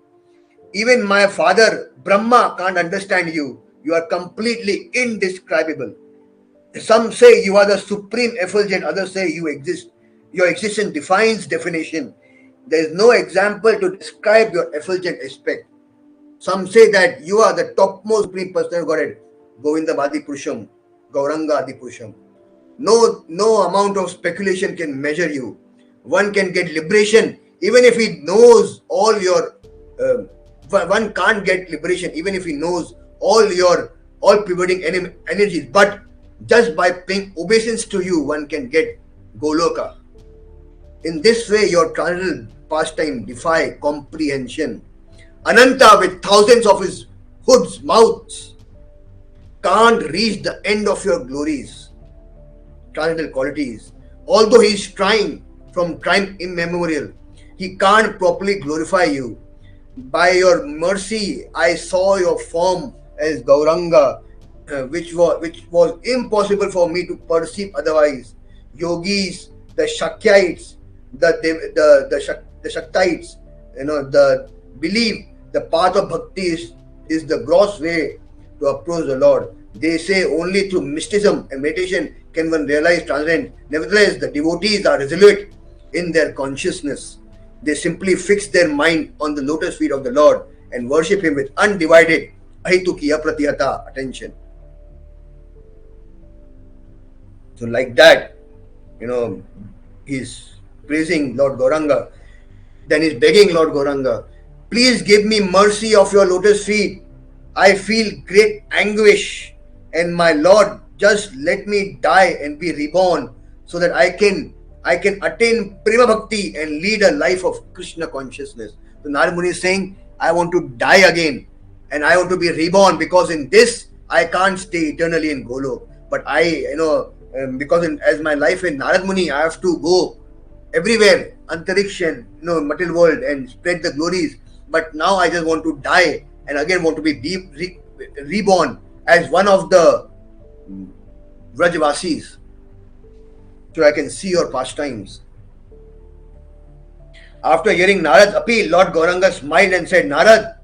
Even my father, Brahma, can't understand you. You are completely indescribable. Some say you are the supreme effulgent, others say you exist. Your existence defines definition. There is no example to describe your effulgent aspect. Some say that you are the topmost supreme person of Godhead, Govinda Adi Purusham, Gauranga Adi Purusham. No amount of speculation can measure you. One can get liberation even if he knows all your. One can't get liberation even if he knows all pervading energies. But just by paying obeisance to you, one can get Goloka. In this way, your transcendental pastime defy comprehension. Ananta, with thousands of his hoods, mouths, can't reach the end of your glories, transcendental qualities. Although he is trying from time immemorial, he can't properly glorify you. By your mercy, I saw your form as Gauranga, which was impossible for me to perceive otherwise. Yogis, the Shakyaites, the Shaktites, believe the path of bhakti is the gross way to approach the Lord. They say only through mysticism and meditation can one realize transcendence. Nevertheless, the devotees are resolute in their consciousness. They simply fix their mind on the lotus feet of the Lord and worship Him with undivided ahituki apratihata attention. So like that, he's praising Lord Gauranga. Then he's begging Lord Gauranga, please give me mercy of your lotus feet. I feel great anguish and my Lord, just let me die and be reborn so that I can attain Prema Bhakti and lead a life of Krishna consciousness. So Narad Muni is saying, I want to die again and I want to be reborn, because in this I can't stay eternally in Golok. But because as my life in Narad Muni, I have to go everywhere, Antarikshan, material world, and spread the glories. But now I just want to die and again want to be reborn as one of the Vrajvasis, so I can see your pastimes. After hearing Narad's appeal, Lord Gauranga smiled and said, Narad,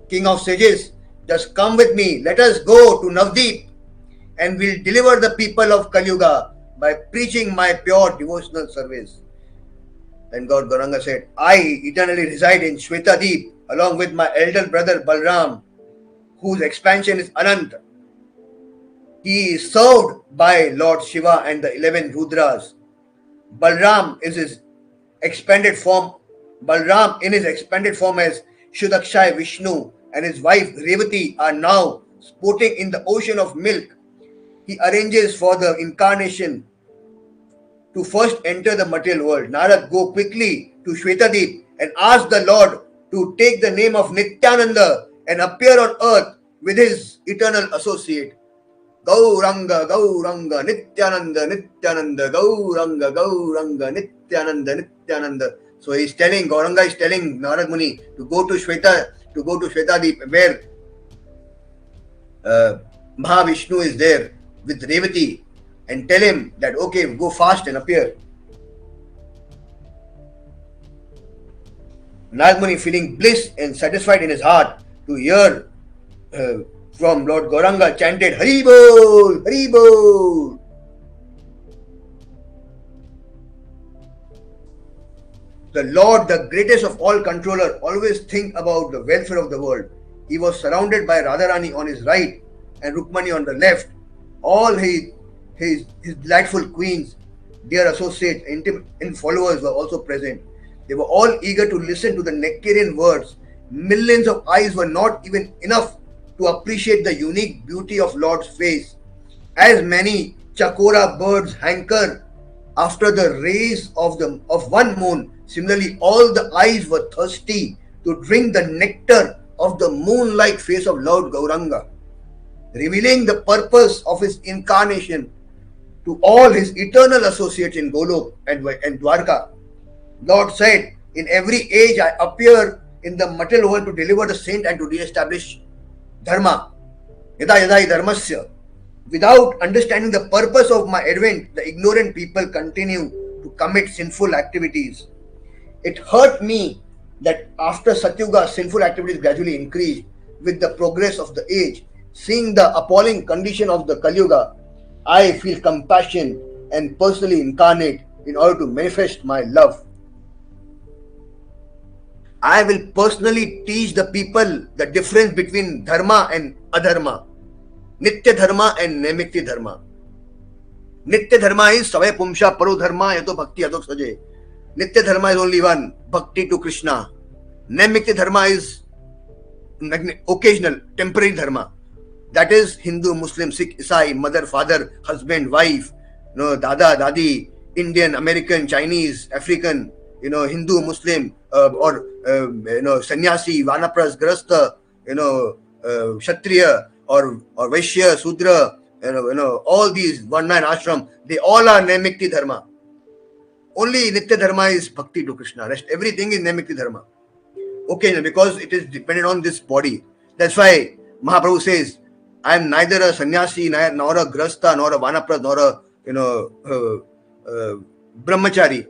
king of sages, just come with me. Let us go to Navdeep and we'll deliver the people of Kali Yuga by preaching my pure devotional service. Then God Gauranga said, I eternally reside in Shwetadeep along with my elder brother Balram, whose expansion is Anant. He is served by Lord Shiva and the 11 Rudras. Balram in his expanded form as Shudakshay Vishnu and his wife Revati are now sporting in the ocean of milk. He arranges for the incarnation to first enter the material world. Narad, go quickly to Shwetadeep and ask the Lord to take the name of Nityananda and appear on earth with his eternal associate. Gauranga, Gauranga, Nityananda, Nityananda, Gauranga, Gauranga, Nityananda, Nityananda. So Gauranga is telling Narad Muni to go to Shwetadeep, where Mahavishnu is there with Revati, and tell him that, okay, go fast and appear. Narad Muni, feeling bliss and satisfied in his heart to hear from Lord Gauranga, chanted Hari Bol, Hari Bol. The Lord, the greatest of all controller, always think about the welfare of the world. He was surrounded by Radharani on his right and Rukmani on the left. All his delightful queens, dear associates, and followers were also present. They were all eager to listen to the nectarian words. Millions of eyes were not even enough to appreciate the unique beauty of Lord's face. As many chakora birds hanker after the rays of one moon, similarly all the eyes were thirsty to drink the nectar of the moon-like face of Lord Gauranga, revealing the purpose of his incarnation to all his eternal associates in Golok and Dwarka. Lord said, in every age I appear in the material world to deliver the saint and to re-establish Dharma. Yada yada dharmasya. Without understanding the purpose of my advent, the ignorant people continue to commit sinful activities. It hurt me that after Satyuga, sinful activities gradually increased with the progress of the age. Seeing the appalling condition of the Kali Yuga, I feel compassion and personally incarnate in order to manifest my love. I will personally teach the people the difference between Dharma and Adharma, Nitya Dharma and Naimitya Dharma. Nitya Dharma is Savaya Pumsha Paro Dharma Yato Bhakti Adok Saje. Nitya Dharma is only one, Bhakti to Krishna. Naimitya Dharma is occasional, temporary Dharma. That is Hindu, Muslim, Sikh, Isai, mother, father, husband, wife, Dada, Dadi, Indian, American, Chinese, African, Hindu, Muslim, or sannyasi, Vanapras, Grasta, Kshatriya, or Vaishya, Sudra, all these one-man ashram, they all are Naimitya Dharma. Only Nitya Dharma is Bhakti to Krishna. Rest everything is Naimitya Dharma. Okay, because it is dependent on this body. That's why Mahaprabhu says, I am neither a sannyasi, nor a grasta, nor a vanapras, nor a brahmachari.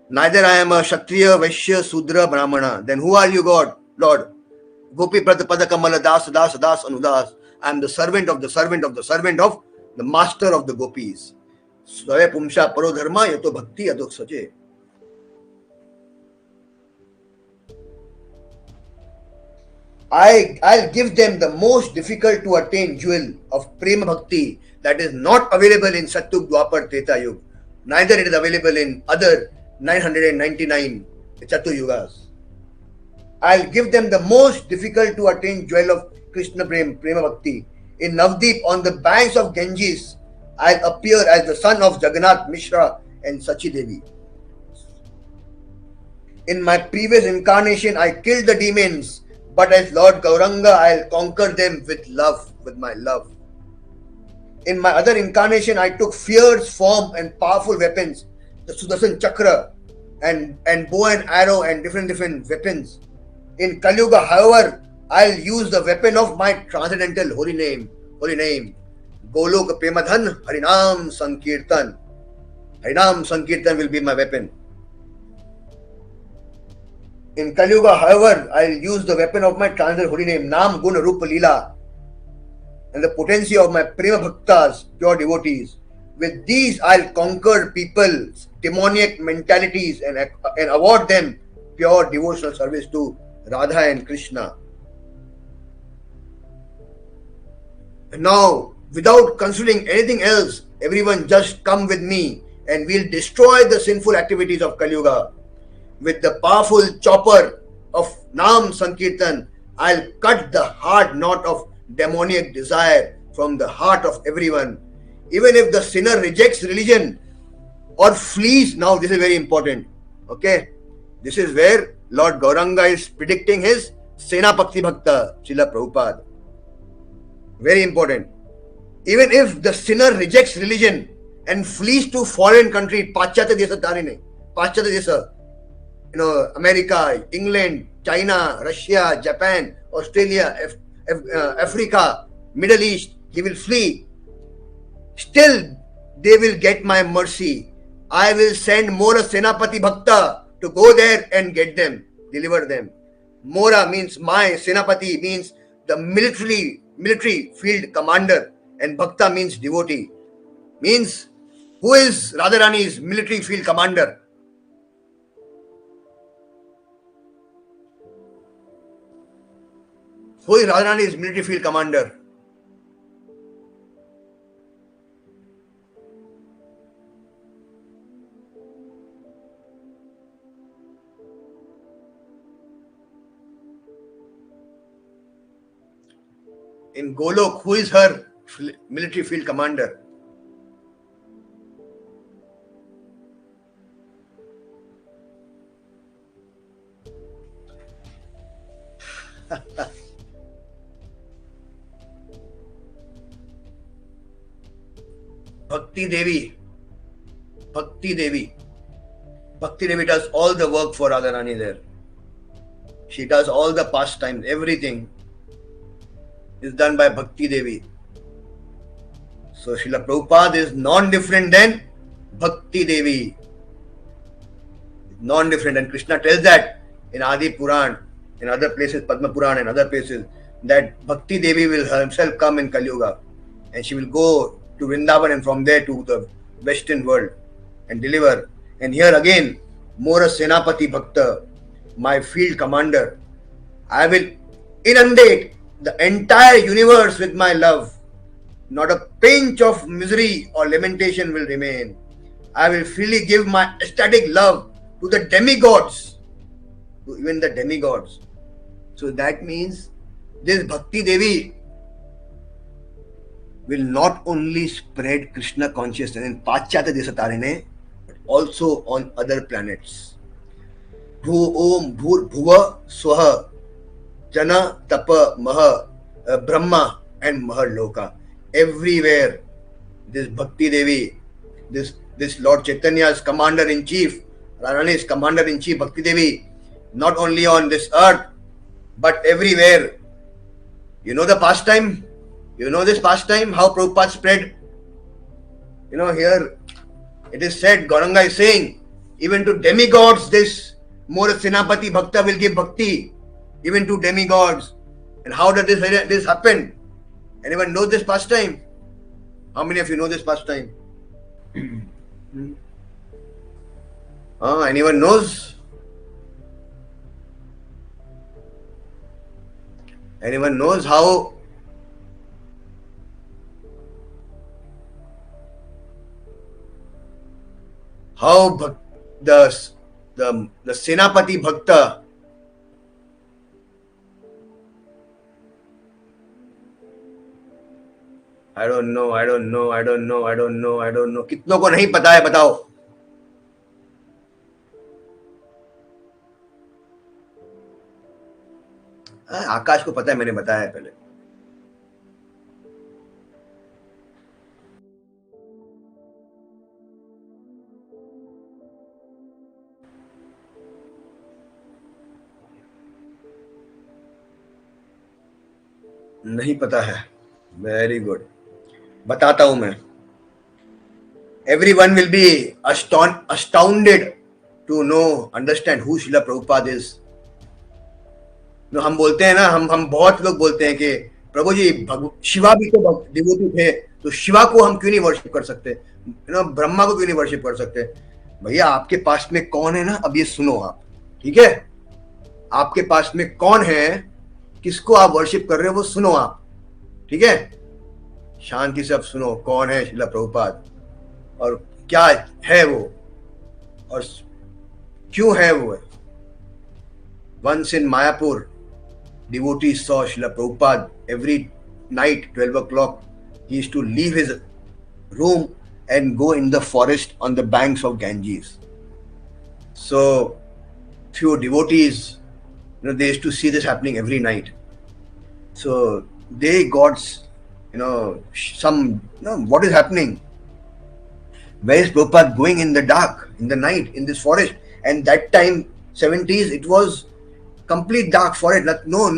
Neither I am a Kshatriya, Vaishya, Sudra, Brahmana. Then who are you, God? Lord. Gopi Pratapada Kamala Das, Das, Das, Anudas. I am the servant of the servant of the servant of the master of the gopis. Svaya Pumsha Paro Dharma Yato Bhakti Adok Saje. I'll give them the most difficult to attain jewel of Prema Bhakti that is not available in Satyug, Dwapar, Treta Yuga. Neither it is available in other 999 Chatuyugas. I'll give them the most difficult to attain jewel of Krishna Prema Bhakti, In Navdeep, on the banks of Ganges, I'll appear as the son of Jagannath Mishra and Sachi Devi. In my previous incarnation, I killed the demons, but as Lord Gauranga, I'll conquer them with love, with my love. In my other incarnation, I took fierce form and powerful weapons, the Sudarshan Chakra and bow and arrow and different weapons. In Kali Yuga, however, I'll use the weapon of my transcendental holy name. Golok Premadhan Harinam Sankirtan. Harinam Sankirtan will be my weapon. In Kali Yuga, however, I'll use the weapon of my transcendental holy name, Nam Guna Rupa Lila, and the potency of my Prema Bhaktas, pure devotees. With these, I'll conquer people's demoniac mentalities and award them pure devotional service to Radha and Krishna. And now, without considering anything else, everyone just come with me and we'll destroy the sinful activities of Kali Yuga. With the powerful chopper of Nam Sankirtan, I'll cut the hard knot of demoniac desire from the heart of everyone. Even if the sinner rejects religion or flees, now this is very important. Okay, this is where Lord Gauranga is predicting his Senapati Bhakta, Srila Prabhupada. Very important. Even if the sinner rejects religion and flees to foreign country, Paschatya Desa Tarine, Paschatya Desa, America, England, China, Russia, Japan, Australia, Africa, Middle East, he will flee. Still, they will get my mercy. I will send more Senapati Bhakta to go there and get them, deliver them. Mora means my, Senapati means the military field commander, and Bhakta means devotee. Means, who is Radharani's military field commander? Who is Radharani's military field commander? In Golok, who is her military field commander? Bhakti Devi. Bhakti Devi does all the work for Radharani there. She does all the pastimes, everything is done by Bhakti Devi. So Srila Prabhupada is non-different than Bhakti Devi. Non-different, and Krishna tells that in Adi Puran, in other places, Padma Puran and other places, that Bhakti Devi will herself come in Kali Yuga and she will go to Vrindavan and from there to the western world and deliver. And here again, Mora Senapati Bhakta, my field commander, I will inundate the entire universe with my love. Not a pinch of misery or lamentation will remain. I will freely give my ecstatic love to the demigods, to even the demigods. So that means this Bhakti Devi will not only spread Krishna consciousness in Paschatya Desa Tarine, but also on other planets. Bhu Om Bhur Bhuva Swaha Jana Tapa Maha Brahma and Mahar Loka. Everywhere this Bhakti Devi, this Lord Chaitanya's commander-in-chief, Radharani's commander-in-chief Bhakti Devi, not only on this earth, but everywhere. You know the pastime? You know this pastime, how Prabhupada spread? Here it is said, Gauranga is saying, even to demigods this Mora Senapati Bhakta will give bhakti, even to demigods. And how does this happen? Anyone know this pastime? How many of you know this pastime? Anyone knows? Anyone knows how the Senapati Bhakta I don't know. कितनों को नहीं पता है बताओ? आकाश को पता है, मैंने बताया है पहले. नहीं पता है. Very good. बताता हूं मैं. Everyone will be astounded to know, understand who Srila Prabhupada is. No, हम बोलते हैं ना, हम बहुत लोग बोलते हैं कि प्रभु जी शिवा भी तो डिवोटी थे, तो शिवा को हम क्यों नहीं वर्शिप कर सकते, ब्रह्मा को क्यों नहीं वर्शिप कर सकते? भैया आपके पास में कौन है ना, अब ये सुनो आप, ठीक है? आपके पास में कौन है, किसको आप वर्शिप कर रहे हो वो सुनो आप, ठीक है? शांति से अब सुनो कौन है श्रीला प्रभुपाद और क्या है वो और क्यों है वो. Once in Mayapur, devotees saw Srila Prabhupada every night, 12 o'clock. He used to leave his room and go in the forest on the banks of Ganges. So, few devotees, they used to see this happening every night. So, they got, what is happening? Where is Prabhupada going in the dark, in the night, in this forest? And that time, 70s, it was complete dark forest. No,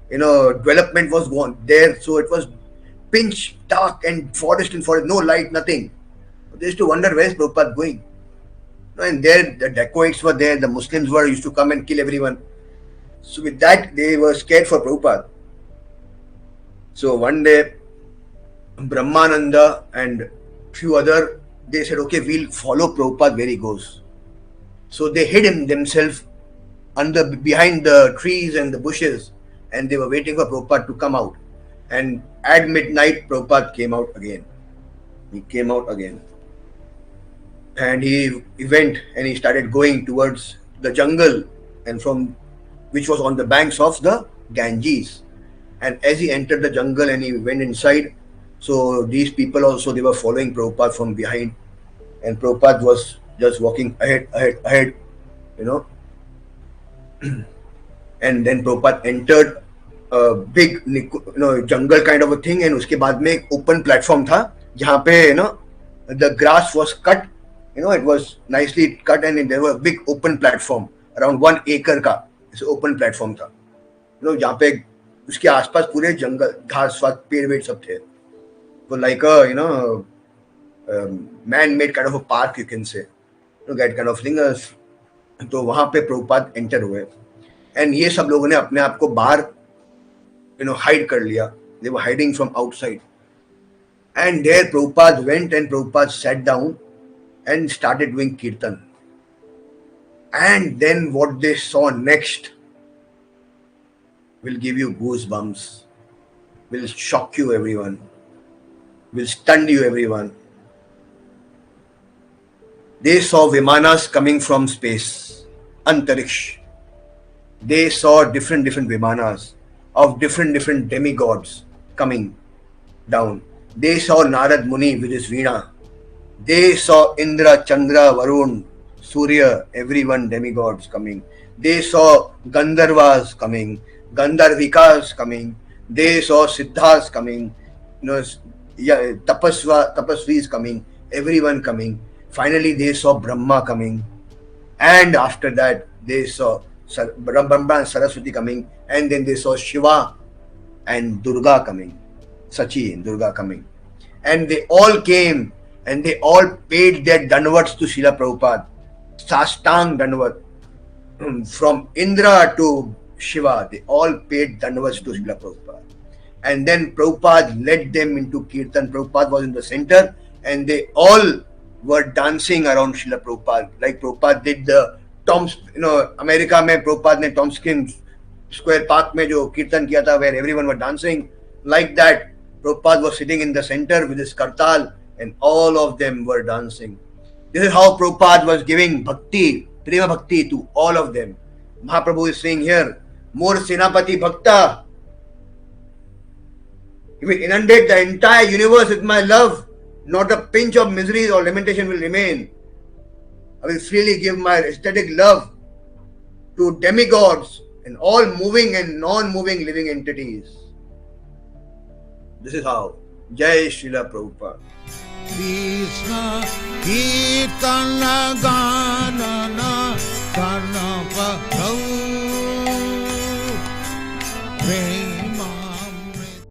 development was gone there. So it was pinch dark and forest, no light, nothing. They used to wonder where is Prabhupada going. And there the dacoits were there. The Muslims used to come and kill everyone. So with that, they were scared for Prabhupada. So one day, Brahmananda and few other, they said, okay, we'll follow Prabhupada where he goes. So they hid themselves behind the trees and the bushes, and they were waiting for Prabhupada to come out. And at midnight, Prabhupada came out again. He came out again. And he went and he started going towards the jungle, and which was on the banks of the Ganges. And as he entered the jungle and he went inside, so these people also, they were following Prabhupada from behind. And Prabhupada was just walking ahead. And then Prabhupada entered a big jungle kind of a thing, and उसके बाद में एक open platform था जहाँ पे the grass was cut, it was nicely cut, and there was a big open platform around 1 acre का ऐसे open platform था, जहाँ पे उसके आसपास पूरे जंगल घास वास पेड़ वेड़ सब थे. So like a man-made kind of a park, you can say, that kind of thing. तो वहां पे प्रभुपाद एंटर हुए एंड ये सब लोगों ने अपने आप को बाहर हाइड कर लिया. They were hiding from outside and there Prabhupada went and Prabhupada sat down and started doing kirtan. And then what they saw next will give you goosebumps, will shock you everyone, will stun you everyone. They saw Vimanas coming from space, Antariksh. They saw different Vimanas of different demigods coming down. They saw Narad Muni with his Veena. They saw Indra, Chandra, Varun, Surya, everyone demigods coming. They saw Gandharvas coming, Gandharvikas coming. They saw Siddhas coming, Tapasvis coming, everyone coming. Finally, they saw Brahma coming, and after that, they saw Brahma and Saraswati coming, and then they saw Shiva and Durga coming, Sachi and Durga coming, and they all came and they all paid their danvats to Srila Prabhupada, Sastang Danvat, from Indra to Shiva, they all paid danvats to Srila Prabhupada, and then Prabhupada led them into Kirtan. Prabhupada was in the center, and they all were dancing around Srila Prabhupada, like Prabhupada did the America में Prabhupada ने Tompkins Square Park में जो कीर्तन किया था, where everyone were dancing. Like that, Prabhupada was sitting in the center with his kartal, and all of them were dancing. This is how Prabhupada was giving bhakti, prema bhakti to all of them. Mahaprabhu is saying here, more Senapati Bhakta. If we inundate the entire universe with my love, not a pinch of misery or lamentation will remain. I will freely give my ecstatic love to demigods and all moving and non-moving living entities. This is how. Jai Srila Prabhupada. Krishna Kirtana